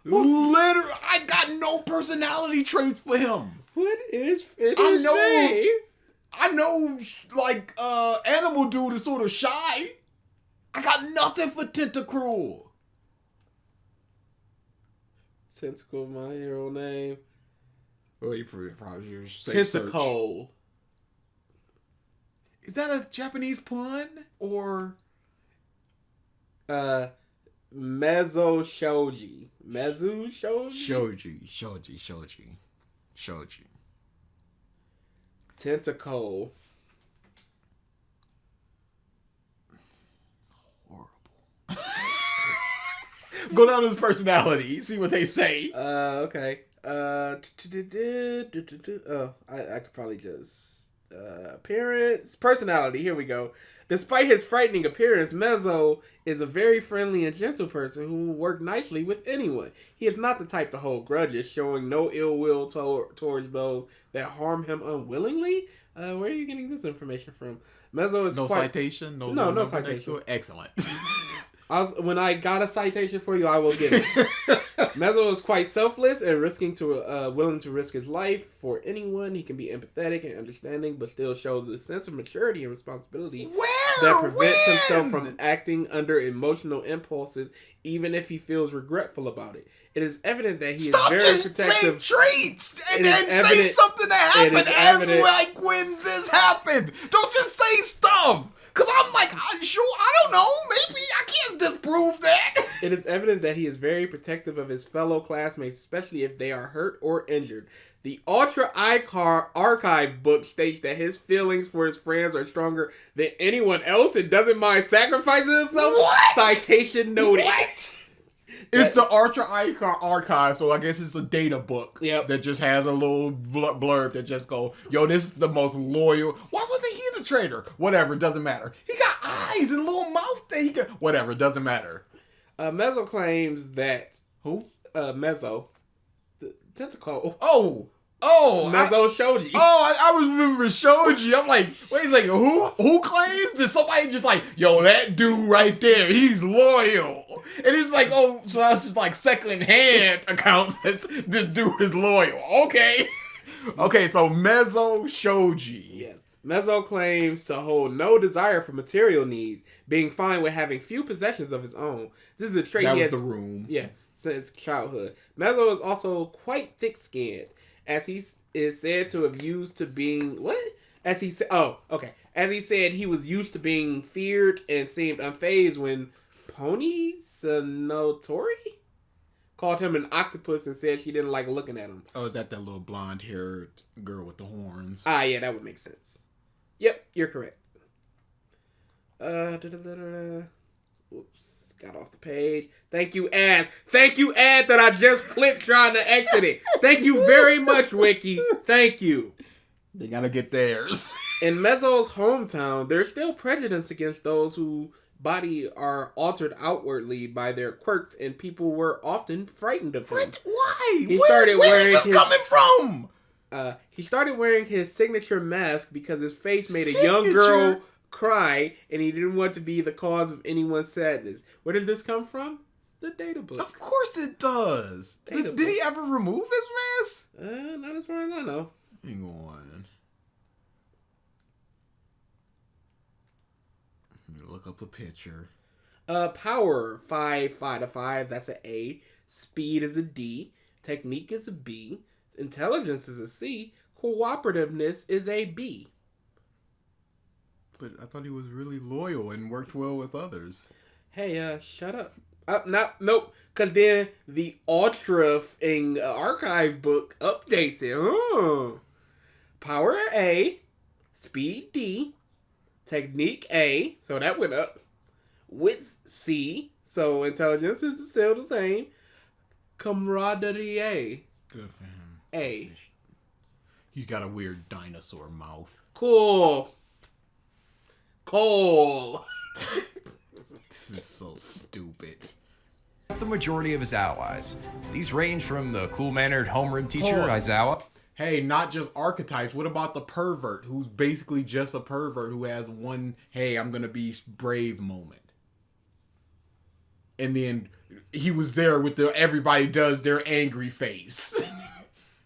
Literally, I got no personality traits for him. What is it? I know. I know, like, Animal Dude is sort of shy. I got nothing for Tentacruel. Tentacle, my hero name. Well, you probably your safe search. Tentacle. Is that a Japanese pun or? Mezzo Shoji. Mezu Shoji? Shoji. Tentacle. Horrible. Go down to his personality. See what they say. Okay. I could probably just appearance, personality. Here we go. Despite his frightening appearance, Mezzo is a very friendly and gentle person who will work nicely with anyone. He is not the type to hold grudges, showing no ill will towards those that harm him unwillingly. Where are you getting this information from? Mezzo is No quite... citation. No No citation. citation. Excellent. When I got a citation for you, I will get it. Mezzo is quite selfless and willing to risk his life for anyone. He can be empathetic and understanding, but still shows a sense of maturity and responsibility that prevents himself from acting under emotional impulses, even if he feels regretful about it. It is evident that he is very protective. Say traits and It then is say evident- something that it happened is as evident- like when this happened. Don't just say stuff. Cause I'm like, I don't know. Maybe I can't disprove that. It is evident that he is very protective of his fellow classmates, especially if they are hurt or injured. The Ultra Archive book states that his feelings for his friends are stronger than anyone else and doesn't mind sacrificing himself. What? Citation noted. What? It's the Ultra Archive, so I guess it's a data book. Yep. That just has a little blurb that just go, yo, this is the most loyal. Why wasn't he the traitor? Whatever, it doesn't matter. He got eyes and a little mouth that he could. Whatever, it doesn't matter. Mezzo claims that... Who? Mezzo. The tentacle. Mezzo Shoji. I was remembering Shoji. I'm like, wait a second, who claims? Did somebody just like, yo, that dude right there, he's loyal. And it's like, oh, so that's just like second-hand accounts that this dude is loyal. Okay. Okay, so Mezzo Shoji. Yes. Mezzo claims to hold no desire for material needs, being fine with having few possessions of his own. This is a trait That he was has... the room. Yeah, since childhood. Mezzo is also quite thick-skinned, as he is said to have used to being... What? As he said... Oh, okay. As he said, he was used to being feared and seemed unfazed when Pony Sanotori called him an octopus and said she didn't like looking at him. Oh, is that little blonde-haired girl with the horns? Yeah, that would make sense. Yep, you're correct. Oops, got off the page. Thank you, ad that I just clicked trying to exit it. Thank you very much, Wiki. Thank you. They gotta get theirs. In Mezzo's hometown, there's still prejudice against those who body are altered outwardly by their quirks, and people were often frightened of him. Why? Where is this coming from? He started wearing his signature mask because his face made a young girl cry, and he didn't want to be the cause of anyone's sadness. Where did this come from? The data book. Of course it does. Did he ever remove his mask? Not as far as I know. Hang on. Let me look up a picture. Power 5 out of 5. That's an A. Speed is a D. Technique is a B. Intelligence is a C. Cooperativeness is a B. But I thought he was really loyal and worked well with others. Hey, shut up. Nope. Because then the Ultra archive book updates it. Power A. Speed D. Technique A. So that went up. Wits C. So intelligence is still the same. Camaraderie A. Good for him. A. He's got a weird dinosaur mouth. Cool. Cole. This is so stupid. The majority of his allies. These range from the cool-mannered homeroom teacher, Aizawa. Hey, not just archetypes. What about the pervert, who's basically just a pervert who has one, hey, I'm going to be brave moment. And then he was there with the everybody does their angry face.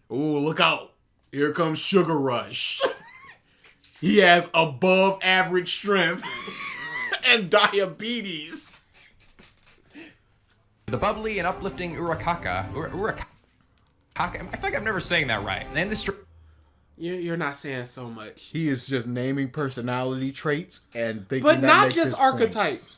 Oh, look out. Here comes Sugar Rush. He has above average strength and diabetes. The bubbly and uplifting Urakaka. Urakaka. I feel like I'm never saying that right. And this. You're not saying so much. He is just naming personality traits and thinking but that not makes just his archetypes. points.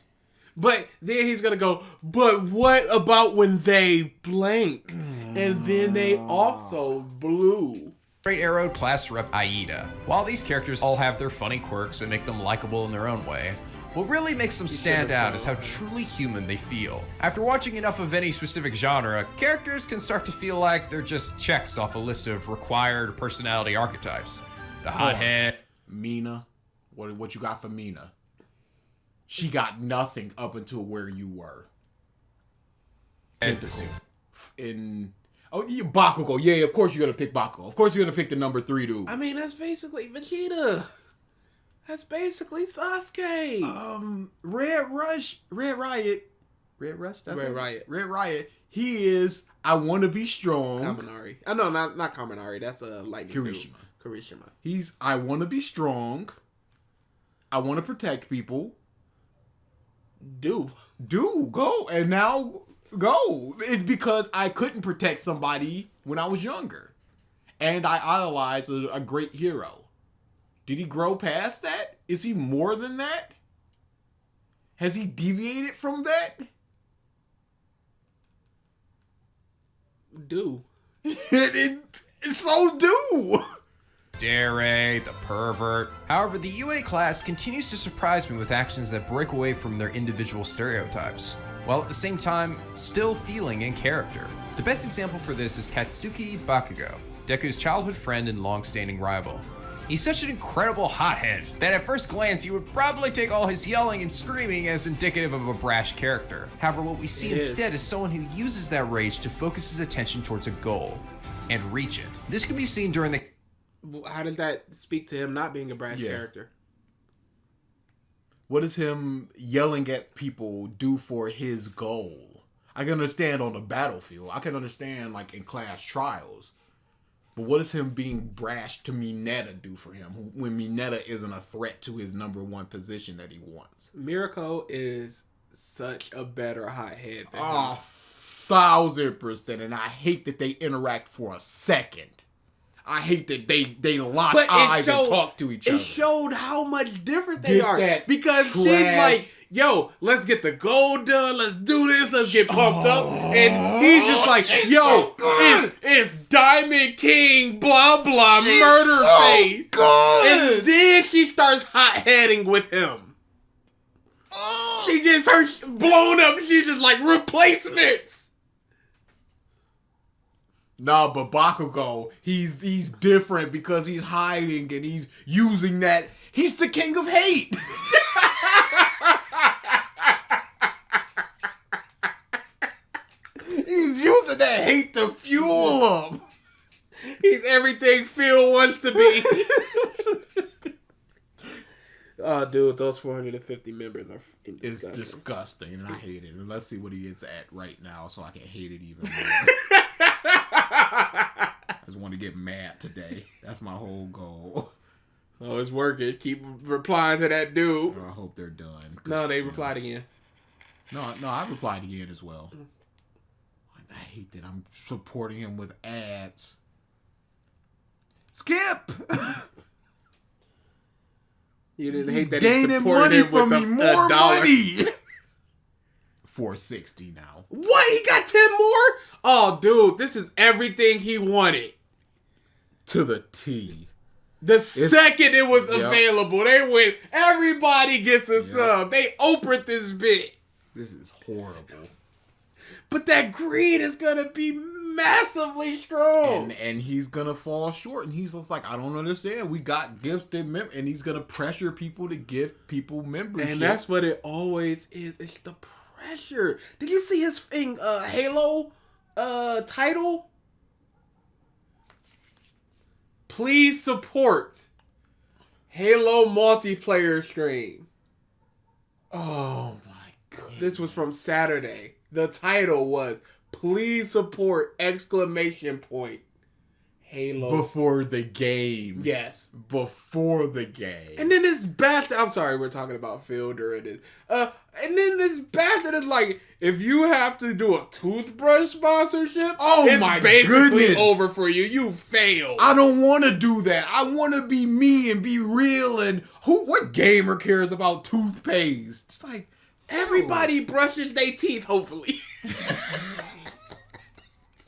But then he's gonna go, but what about when they blank? And then they also blew. Straight arrowed class rep Aida. While these characters all have their funny quirks and make them likable in their own way, what really makes them stand out is how truly human they feel. After watching enough of any specific genre, characters can start to feel like they're just checks off a list of required personality archetypes. The hothead. Mina. What you got for Mina? She got nothing up until where you were. Bakugo. Yeah, of course you're going to pick Bakugo. Of course you're going to pick the number 3 dude. I mean, that's basically Vegeta. That's basically Sasuke. Red Riot. That's Red it? Riot. Red Riot. He is, I want to be strong. Kaminari. Oh, no, not Kaminari. That's a lightning Kirishima. dude. Kirishima. He's, I want to be strong. I want to protect people. Do. Go. And now go. It's because I couldn't protect somebody when I was younger. And I idolized a great hero. Did he grow past that? Is he more than that? Has he deviated from that? Do. It's so do. Dare, the pervert. However, the UA class continues to surprise me with actions that break away from their individual stereotypes, while at the same time, still feeling in character. The best example for this is Katsuki Bakugo, Deku's childhood friend and long-standing rival. He's such an incredible hothead that at first glance you would probably take all his yelling and screaming as indicative of a brash character. However, what we see instead is someone who uses that rage to focus his attention towards a goal and reach it. This can be seen during the... How did that speak to him not being a brash character? What does him yelling at people do for his goal? I can understand on the battlefield. I can understand like in class trials. But what does him being brash to Mineta do for him when Mineta isn't a threat to his number 1 position that he wants? Mirako is such a better hothead than him. 1,000%. And I hate that they interact for a second. I hate that they lock eyes and talk to each other. It showed how much different they are. Because trash. she's like, yo, let's get the goal done. Let's do this. Let's get pumped up. And he's just like, yo, it's Diamond King, blah, blah, She's murder so face. good. And then she starts hot-heading with him. She gets her blown up. She's just like, replacements. Nah, but Bakugo, he's different because he's hiding and he's using that. He's the king of hate. that hate to fuel him. He's everything Phil wants to be. Oh, dude, those 450 members are disgusting. It's disgusting, and I hate it. And let's see what he is at right now so I can hate it even more. I just want to get mad today. That's my whole goal. Oh, it's working. Keep replying to that dude. I hope they're done. No, they replied again. No, I replied again as well. I hate that I'm supporting him with ads. Skip! You didn't hate that gaining he supported money him from with me, a more dollar. money. $460 now. What? He got 10 more? Oh, dude, this is everything he wanted. To the T. The second it was available, they went, everybody gets a sub. They Oprah'd this bit. This is horrible. But that greed is going to be massively strong. And he's going to fall short. And he's just like, I don't understand. We got gifted and he's going to pressure people to give people membership. And that's what it always is. It's the pressure. Did you see his thing, Halo title? Please support Halo multiplayer stream. Oh my goodness. This was from Saturday. The title was please support exclamation point Halo. Before the game. Yes. Before the game. And then this bastard, I'm sorry, we're talking about Phil during this. And then this bastard is like, if you have to do a toothbrush sponsorship, it's basically over for you. You failed. I don't want to do that. I want to be me and be real. And what gamer cares about toothpaste? It's like, everybody brushes their teeth, hopefully.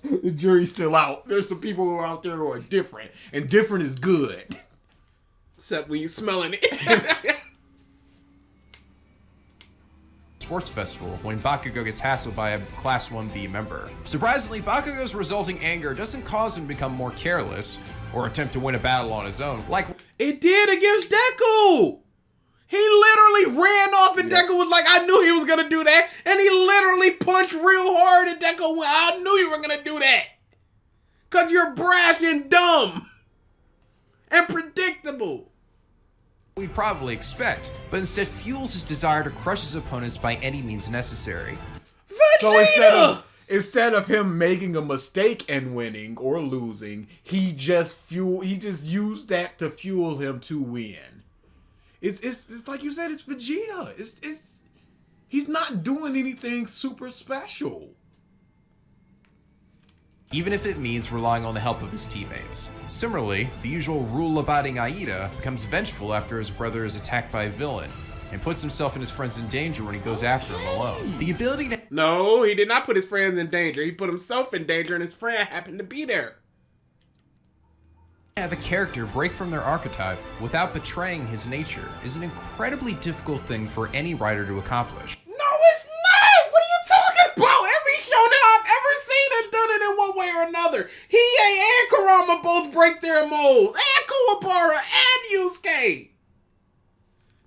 The jury's still out. There's some people who are out there who are different. And different is good. Except when you're smelling it. Sports festival when Bakugo gets hassled by a Class 1B member. Surprisingly, Bakugo's resulting anger doesn't cause him to become more careless or attempt to win a battle on his own. Like it did against Deku. He literally ran off and Deku was like, I knew he was going to do that. And he literally punched real hard and Deku went, I knew you were going to do that. Because you're brash and dumb. And predictable. We'd probably expect, but instead fuels his desire to crush his opponents by any means necessary. Vegeta! So instead of him making a mistake and winning or losing, he just used that to fuel him to win. It's like you said, it's Vegeta. He's not doing anything super special. Even if it means relying on the help of his teammates. Similarly, the usual rule-abiding Aida becomes vengeful after his brother is attacked by a villain, and puts himself and his friends in danger when he goes after him alone. The ability to... No, he did not put his friends in danger. He put himself in danger and his friend happened to be there. Have a character break from their archetype without betraying his nature is an incredibly difficult thing for any writer to accomplish. No, it's not! What are you talking about? Every shonen I've ever seen has done it in one way or another. Hiei and Kurama both break their molds. And Kuwabara and Yusuke.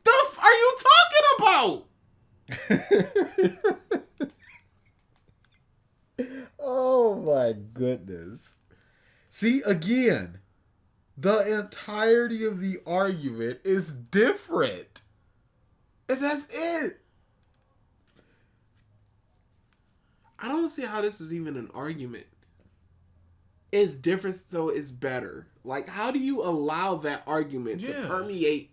The f are you talking about? Oh my goodness. See, again, the entirety of the argument is different. And that's it. I don't see how this is even an argument. It's different, so it's better. Like, how do you allow that argument to permeate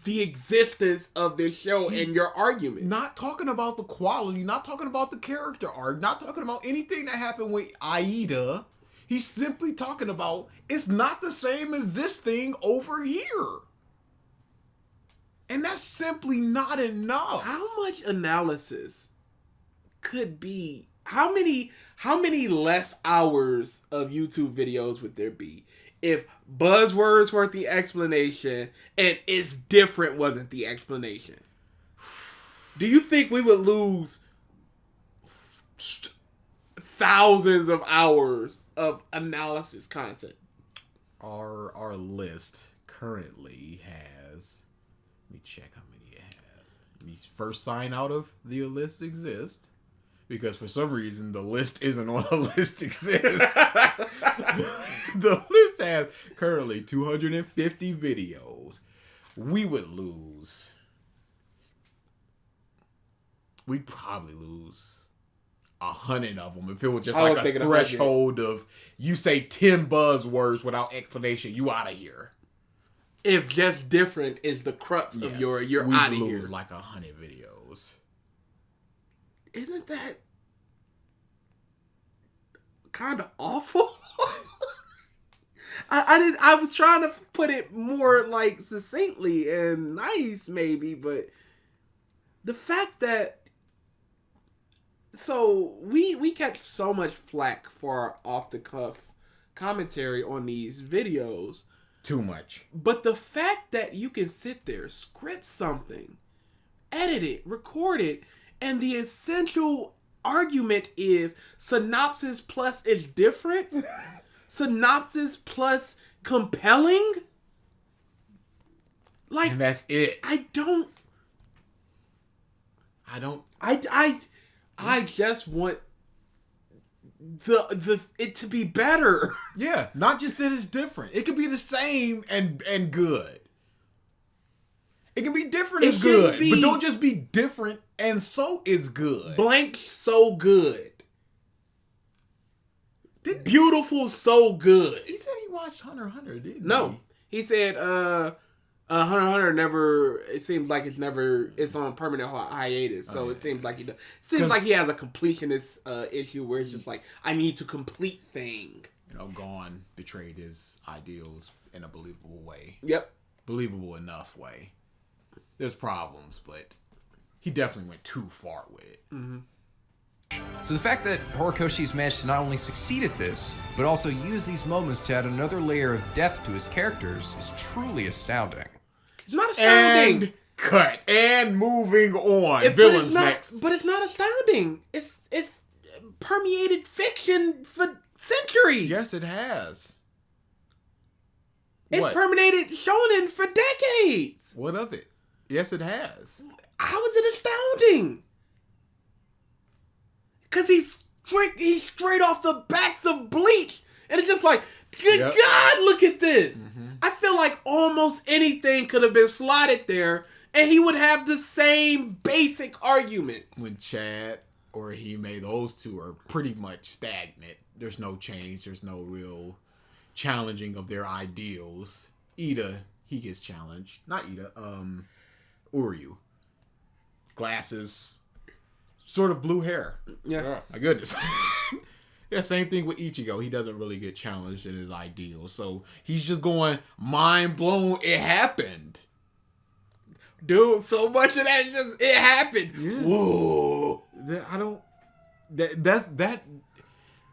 the existence of this show and your argument? Not talking about the quality, not talking about the character arc, not talking about anything that happened with Aida. He's simply talking about it's not the same as this thing over here. And that's simply not enough. How much analysis could be? How many less hours of YouTube videos would there be if buzzwords weren't the explanation and it's different wasn't the explanation? Do you think we would lose thousands of hours of analysis content? Our list currently has, let me check how many it has. Let me first sign out of the list exists. because for some reason the list isn't on a list exists. The list has currently 250 videos. We would lose. We'd probably lose 100 of them if it was just like a threshold of you say 10 buzzwords without explanation, you out of here. If just different is the crux of you're out of here. Like 100 videos. Isn't that kind of awful? I was trying to put it more like succinctly and nice maybe, but the fact that we catch so much flack for our off the cuff commentary on these videos. Too much. But the fact that you can sit there, script something, edit it, record it, and the essential argument is synopsis plus is different, synopsis plus compelling. Like, and that's it. I just want it to be better. Yeah, not just that it's different. It could be the same and good. It can be different and good, but don't just be different and so it's good. Blank so good. Beautiful so good. He said he watched Hunter x Hunter, didn't he? No. He said Hunter x Hunter never, it seems like it's on permanent hiatus. So it seems like he has a completionist issue where it's just like, I need to complete thing. Gon betrayed his ideals in a believable way. Yep. Believable enough way. There's problems, but he definitely went too far with it. Mm-hmm. So the fact that Horikoshi's managed to not only succeed at this, but also use these moments to add another layer of depth to his characters is truly astounding. It's not astounding. And cut. And moving on. Villains next. But it's not astounding. It's permeated fiction for centuries. Yes, it has. It's permeated shonen for decades. What of it? Yes, it has. How is it astounding? Because he's straight off the backs of Bleach. And it's just like, good God, look at this. Mm-hmm. I feel like almost anything could have been slotted there and he would have the same basic arguments. When Chad or Hime, those two are pretty much stagnant. There's no change. There's no real challenging of their ideals. Ida, he gets challenged. Not Ida, Uryu. Glasses. Sort of blue hair. Yeah. Oh, my goodness. Yeah, same thing with Ichigo. He doesn't really get challenged in his ideals. So he's just going, mind blown, it happened. Dude, so much of that it happened. Yeah. Whoa. That's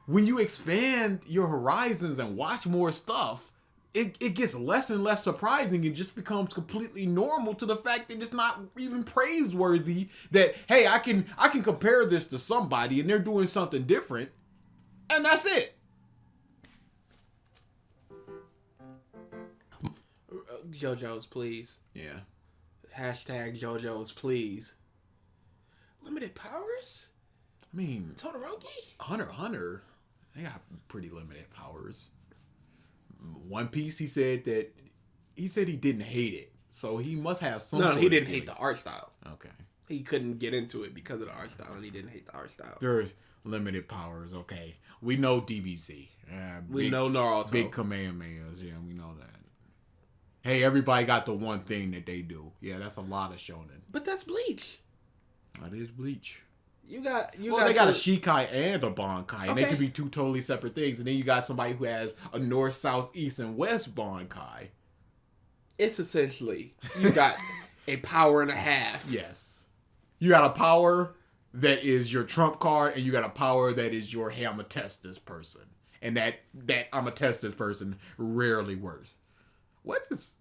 when you expand your horizons and watch more stuff, it gets less and less surprising and just becomes completely normal to the fact that it's not even praiseworthy that, hey, I can compare this to somebody and they're doing something different. And that's it. JoJo's, please. Yeah. Hashtag JoJo's, please. Limited powers? I mean, Todoroki? Hunter x Hunter, they got pretty limited powers. One Piece, he said he didn't hate it. So he must have some No, he didn't hate the art style. Okay. He couldn't get into it because of the art style, and he didn't hate the art style. There's limited powers, okay. We know DBZ. We know Naruto. Big Kamehamehas, yeah, we know that. Hey, everybody got the one thing that they do. Yeah, that's a lot of shonen. But that's Bleach. That is Bleach. They got a Shikai and a Bankai, and they could be two totally separate things. And then you got somebody who has a north, south, east, and west Bankai. It's essentially, you got a power and a half. Yes. You got a power that is your trump card, and you got a power that is your, hey, I'm a test this person. And that I'm a test this person rarely works. What's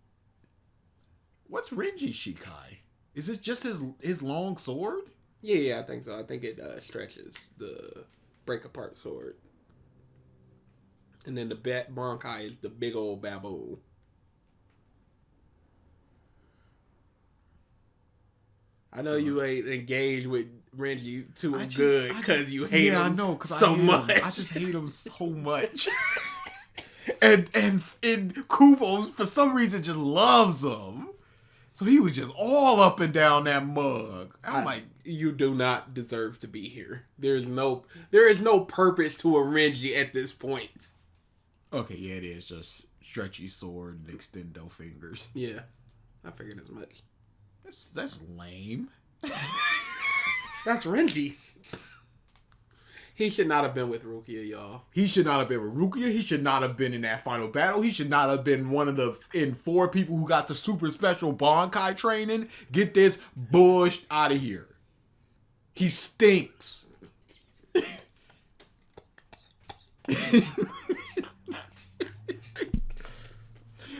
Renji Shikai? Is it just his long sword? Yeah, I think so. I think it stretches the break apart sword. And then the Bankai is the big old baboon. I know you ain't engaged with Renji too good because you hate him. Yeah, I know, so much. I just hate him so much. and Kubo, for some reason, just loves him. So he was just all up and down that mug. I'm like, you do not deserve to be here. There is no purpose to a Renji at this point. Okay, yeah, it is just stretchy sword and extendo fingers. Yeah, I figured as much. That's lame. That's Renji. He should not have been with Rukia, y'all. He should not have been with Rukia. He should not have been in that final battle. He should not have been one of the 4 people who got the super special Bankai training. Get this bush out of here. He stinks.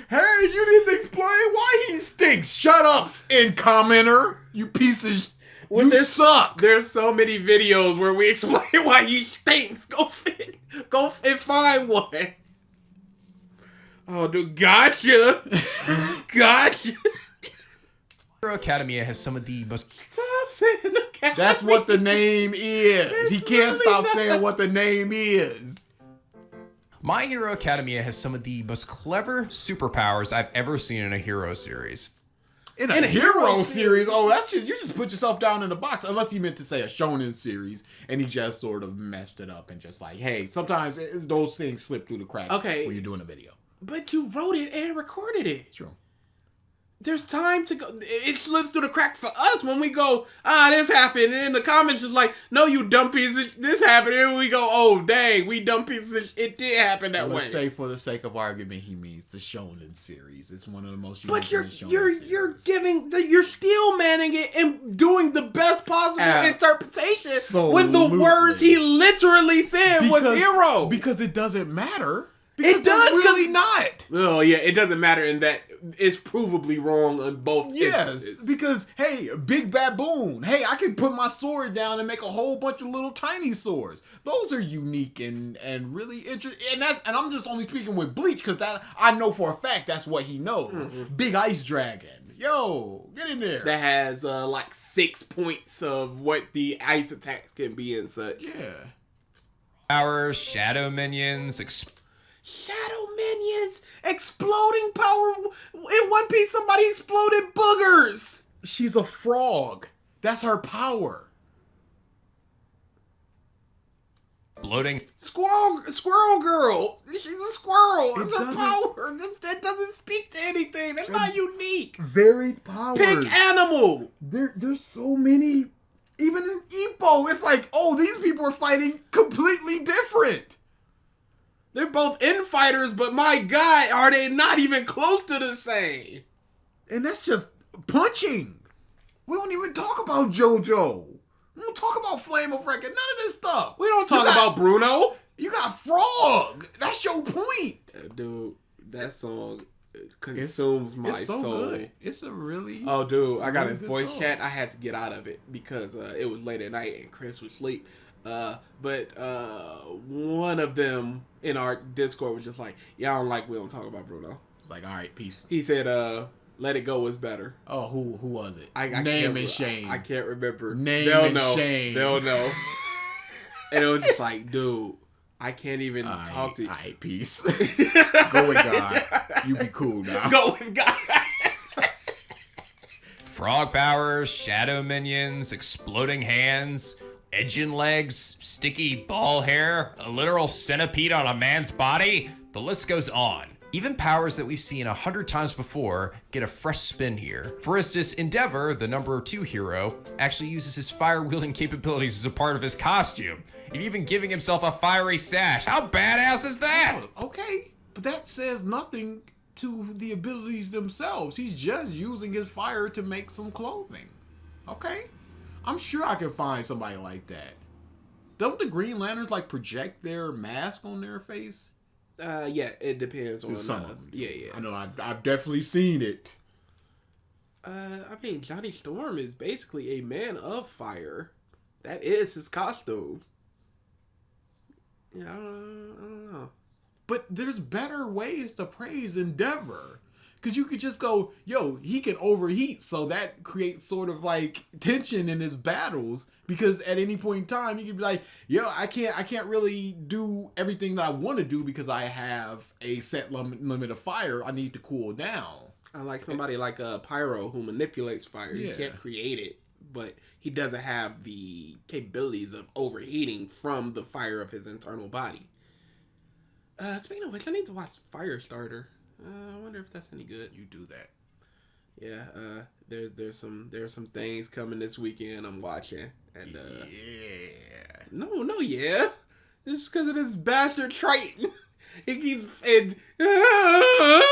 Hey, you didn't explain why he stinks. Shut up, commenter. You piece of you suck. There's so many videos where we explain why he stinks. Go and find one. Oh, dude, gotcha. Gotcha. Hero Academia has some of the most... Stop saying Academia. That's what the name is. He can't stop saying what the name is. My Hero Academia has some of the most clever superpowers I've ever seen in a hero series. In a hero series? Oh, that's just, you just put yourself down in the box. Unless he meant to say a shonen series, and he just sort of messed it up and just like, hey, sometimes those things slip through the cracks when you're doing a video. But you wrote it and recorded it. True. There's time to go. It slips through the crack for us when we go, this happened. And in the comments, just like, no, you dumb piece of this happened. And we go, oh, dang, we dumb pieces of it did happen that way. Let's say for the sake of argument, he means the Shonen series. It's one of the most unique. But you're still manning it and doing the best possible interpretation with the words he literally said was hero. Because it doesn't matter. Because it does, really not. Oh yeah, it doesn't matter in that it's provably wrong on both. Yes, because hey, big baboon. Hey, I can put my sword down and make a whole bunch of little tiny swords. Those are unique and really interesting. And I'm just only speaking with Bleach because that I know for a fact that's what he knows. Mm-hmm. Big ice dragon. Yo, get in there. That has like 6 points of what the ice attacks can be and such. Yeah. Our shadow minions. Shadow minions, exploding power. In One Piece, somebody exploded boogers. She's a frog. That's her power. Bloating. Squirrel girl. She's a squirrel. It's her power. That doesn't speak to anything. That's not unique. Varied powers. Pick animal. There's so many. Even in Ippo, it's like, oh, these people are fighting completely different. They're both infighters, but my God, are they not even close to the same? And that's just punching. We don't even talk about JoJo. We don't talk about Flame of Wrecker. None of this stuff. We don't talk about Bruno. You got Frog. That's your point. Dude, that song consumes my soul. Good. It's a really... Oh, dude, I got a voice chat. I had to get out of it because it was late at night and Chris was asleep. But one of them in our Discord was just like, yeah, I don't like we don't talk about Bruno. It's like, all right, peace. He said, Let It Go was better. Oh, who was it? Name and shame. I can't remember. Name and shame. They'll know. And it was just like, dude, I can't even talk to you. All right, peace. Go with God. You be cool now. Go with God. Frog powers, shadow minions, exploding hands, edging legs, sticky ball hair, a literal centipede on a man's body. The list goes on. Even powers that we've seen 100 times before get a fresh spin here. For instance, Endeavor, the number 2 hero, actually uses his fire-wielding capabilities as a part of his costume, and even giving himself a fiery stash. How badass is that? Okay, but that says nothing to the abilities themselves. He's just using his fire to make some clothing. Okay? I'm sure I can find somebody like that. Don't the Green Lanterns like project their mask on their face? Yeah, it depends on some of them. Yeah. I know. I've definitely seen it. I mean, Johnny Storm is basically a man of fire. That is his costume. Yeah, I don't know. But there's better ways to praise Endeavor. Because you could just go, yo, he can overheat, so that creates sort of like tension in his battles. Because at any point in time, you could be like, yo, I can't really do everything that I want to do because I have a set limit of fire. I need to cool down. I like somebody like Pyro who manipulates fire. Yeah. He can't create it, but he doesn't have the capabilities of overheating from the fire of his internal body. Speaking of which, I need to watch Firestarter. I wonder if that's any good. You do that. Yeah, there's some things coming this weekend I'm watching, and yeah. no, yeah, this is because of this bastard Triton. He keeps and Does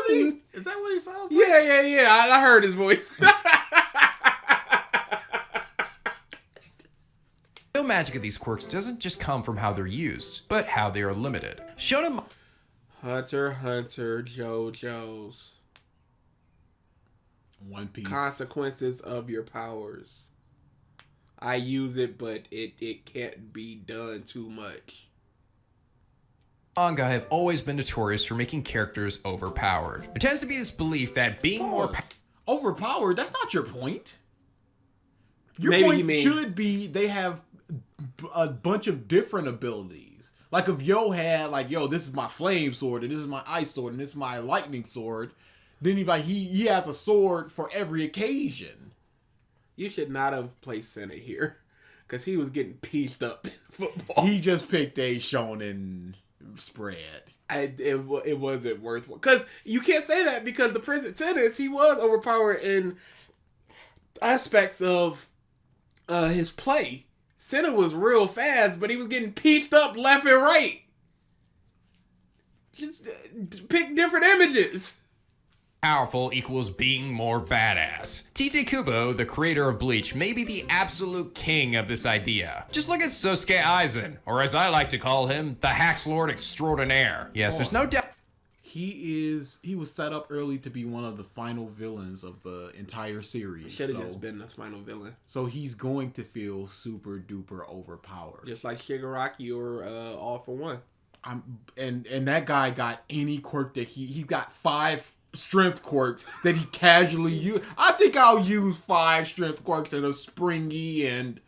he? Is that what he sounds like? Yeah. I heard his voice. The real magic of these quirks doesn't just come from how they're used, but how they are limited. Shonen Hunter, JoJo's. One Piece. Consequences of your powers. I use it, but it can't be done too much. manga have always been notorious for making characters overpowered. There tends to be this belief that being more overpowered, that's not your point. Your Maybe point should be they have a bunch of different abilities. Like if Yo had like, yo, this is my flame sword, and this is my ice sword, and this is my lightning sword, then he has a sword for every occasion. You should not have placed Senna here, because he was getting pieced up in football. He just picked a shonen spread. It wasn't worth it. Because you can't say that, because the present tennis, he was overpowered in aspects of his play. Senna was real fast, but he was getting pieced up left and right. Just pick different images. Powerful equals being more badass. Tite Kubo, the creator of Bleach, may be the absolute king of this idea. Just look at Sosuke Aizen, or as I like to call him, the Hax Lord Extraordinaire. Yes, there's no doubt. He was set up early to be one of the final villains of the entire series. Should have just been the final villain. So he's going to feel super duper overpowered. Just like Shigaraki or All for One. And that guy got any quirk that he got 5 strength quirks that he casually use. I think I'll use 5 strength quirks and a springy. And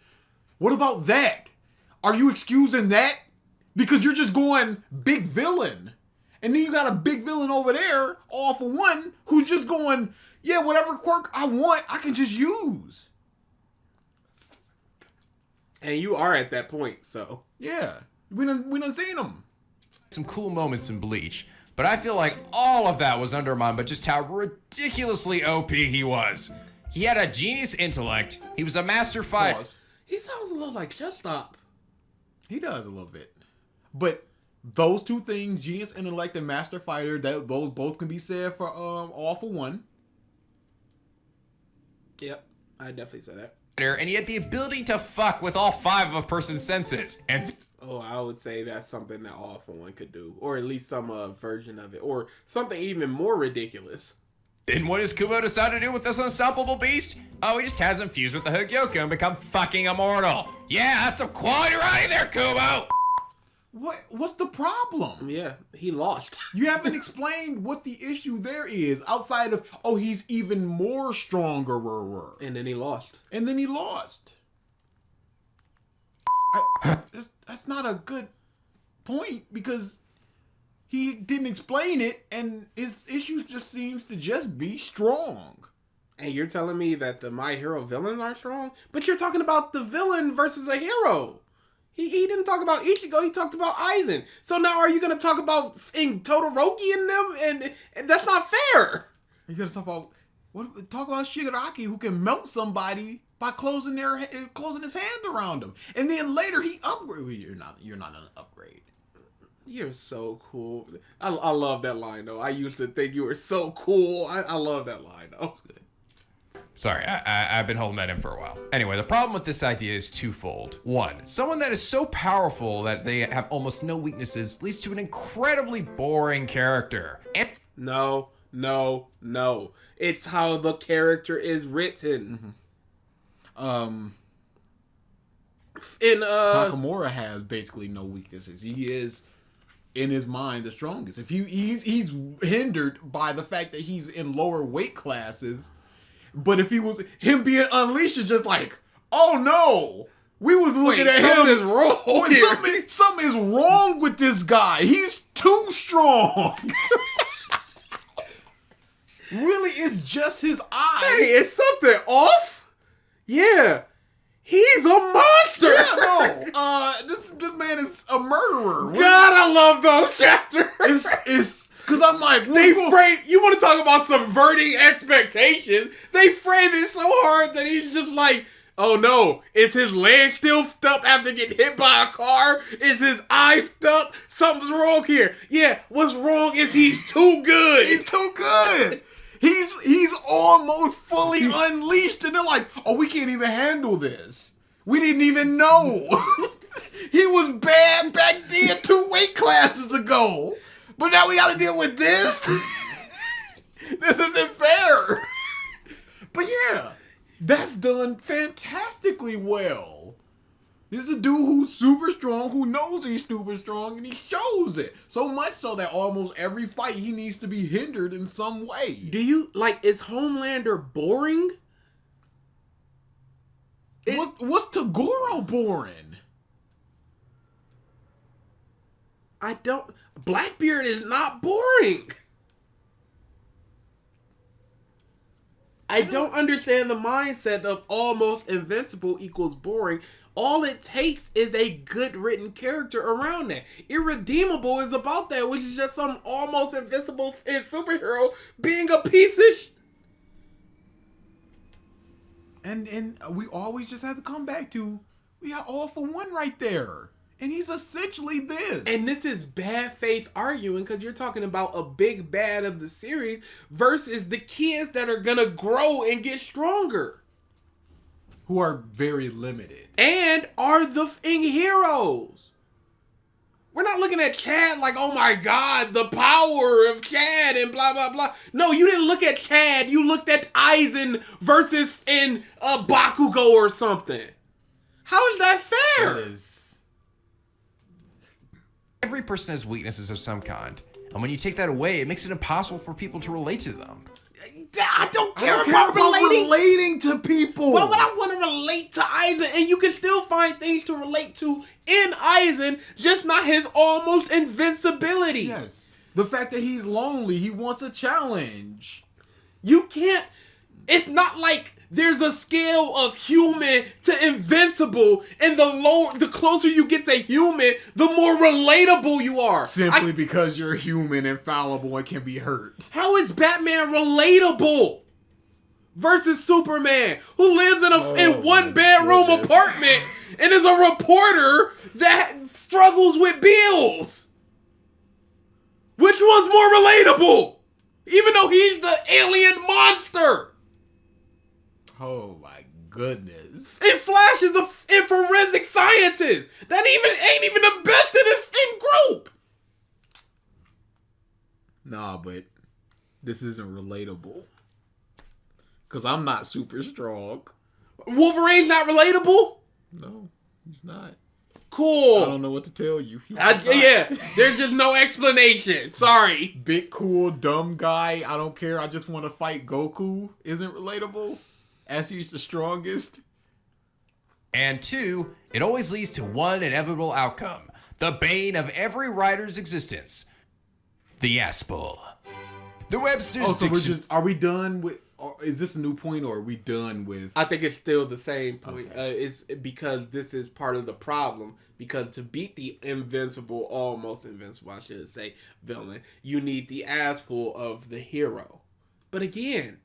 what about that? Are you excusing that? Because you're just going big villain. And then you got a big villain over there, All for One, who's just going, yeah, whatever quirk I want, I can just use. And you are at that point, so. Yeah. We done seen him. Some cool moments in Bleach, but I feel like all of that was undermined by just how ridiculously OP he was. He had a genius intellect. He was a master fighter. He sounds a little like Just Stop. He does a little bit. But those two things, genius intellect and master fighter, those both can be said for All for One. Yep, I definitely say that. And he had the ability to fuck with all 5 of a person's senses. And I would say that's something that All for One could do, or at least some version of it, or something even more ridiculous. then what does Kubo decide to do with this unstoppable beast? Oh, he just has him fuse with the Hogyoku and become fucking immortal. Yeah, that's some quality writing there, Kubo! What's the problem? Yeah, he lost. You haven't explained what the issue there is outside of, he's even more stronger. And then he lost. That's not a good point because he didn't explain it and his issue just seems to just be strong. And you're telling me that the My Hero villains aren't strong? But you're talking about the villain versus a hero. He didn't talk about Ichigo, he talked about Aizen. So now are you going to talk about Todoroki and them? And that's not fair. You're going to talk about Shigaraki who can melt somebody by closing his hand around him. And then later he upgrades. You're not an upgrade. You're so cool. I love that line though. I used to think you were so cool. I love that line though. It's good. Sorry, I've been holding that in for a while. Anyway, the problem with this idea is twofold. 1, someone that is so powerful that they have almost no weaknesses leads to an incredibly boring character. And No. It's how the character is written. Mm-hmm. In Takamura has basically no weaknesses. He is in his mind the strongest. If he's hindered by the fact that he's in lower weight classes, but if him being unleashed is just like, oh no, we was looking at him. Something's wrong here. Something is wrong with this guy. He's too strong. Really, it's just his eyes. Hey, is something off? Yeah. He's a monster. Yeah, no. This man is a murderer. God, I love those chapters. It's because I'm like, you want to talk about subverting expectations? They frame it so hard that he's just like, oh no, is his leg still up after getting hit by a car? Is his eye up? Something's wrong here. Yeah, what's wrong is he's too good. He's too good. He's almost fully unleashed, and they're like, oh, we can't even handle this. We didn't even know. He was bad back then 2 weight classes ago. But now we gotta deal with this? This isn't fair. But yeah, that's done fantastically well. This is a dude who's super strong, who knows he's super strong, and he shows it. So much so that almost every fight he needs to be hindered in some way. Is Homelander boring? What's Toguro boring? Blackbeard is not boring. I don't understand the mindset of almost invincible equals boring. All it takes is a good written character around that. Irredeemable is about that, which is just some almost invincible superhero being a piece of And we always just have to come back to, we got All for One right there. And he's essentially this. And this is bad faith arguing because you're talking about a big bad of the series versus the kids that are going to grow and get stronger. Who are very limited. And are the heroes. We're not looking at Chad like, oh my God, the power of Chad and blah, blah, blah. No, you didn't look at Chad. You looked at Aizen versus Bakugo or something. How is that fair? That is. Every person has weaknesses of some kind. And when you take that away, it makes it impossible for people to relate to them. I don't care about relating to people. Why would I want to relate to Aizen? And you can still find things to relate to in Aizen, just not his almost invincibility. Yes. The fact that he's lonely, he wants a challenge. You can't. It's not like there's a scale of human to invincible, and the closer you get to human, the more relatable you are. Simply because you're human and fallible and can be hurt. How is Batman relatable versus Superman, who lives in one bedroom apartment and is a reporter that struggles with bills? Which one's more relatable? Even though he's the alien monster. Oh my goodness. And Flash is a forensic scientist that ain't even the best in his group. Nah, but this isn't relatable. Because I'm not super strong. Wolverine's not relatable? No, he's not. Cool. I don't know what to tell you. Yeah, there's just no explanation. Sorry. Big, cool, dumb guy. I don't care. I just want to fight Goku. Isn't relatable. As he's the strongest. And 2, it always leads to one inevitable outcome. The bane of every writer's existence. The Aspel. The Webster's so are we done with, or is this a new point or are we done with? I think it's still the same point. Okay. It's because this is part of the problem. Because to beat the almost invincible, I should say, villain, you need the Aspel of the hero. But again,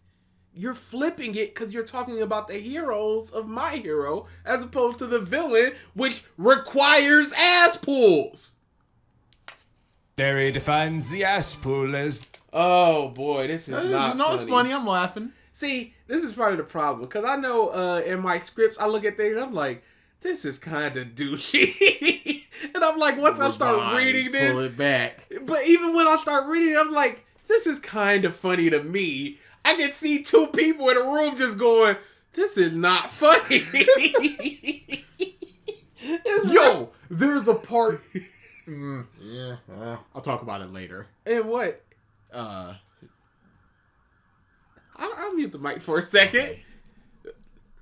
you're flipping it because you're talking about the heroes of My Hero as opposed to the villain, which requires ass pulls. Derry defines the Aspel as... Oh boy, this is not funny. It's funny. I'm laughing. See, this is part of the problem because I know in my scripts I look at things and I'm like, this is kind of douchey. And I'm like, once I start reading this, pull it back. But even when I start reading it, I'm like, this is kind of funny to me. I can see 2 people in a room just going, this is not funny. Yo, there's a part Yeah. I'll talk about it later. And what? I'll mute the mic for a second.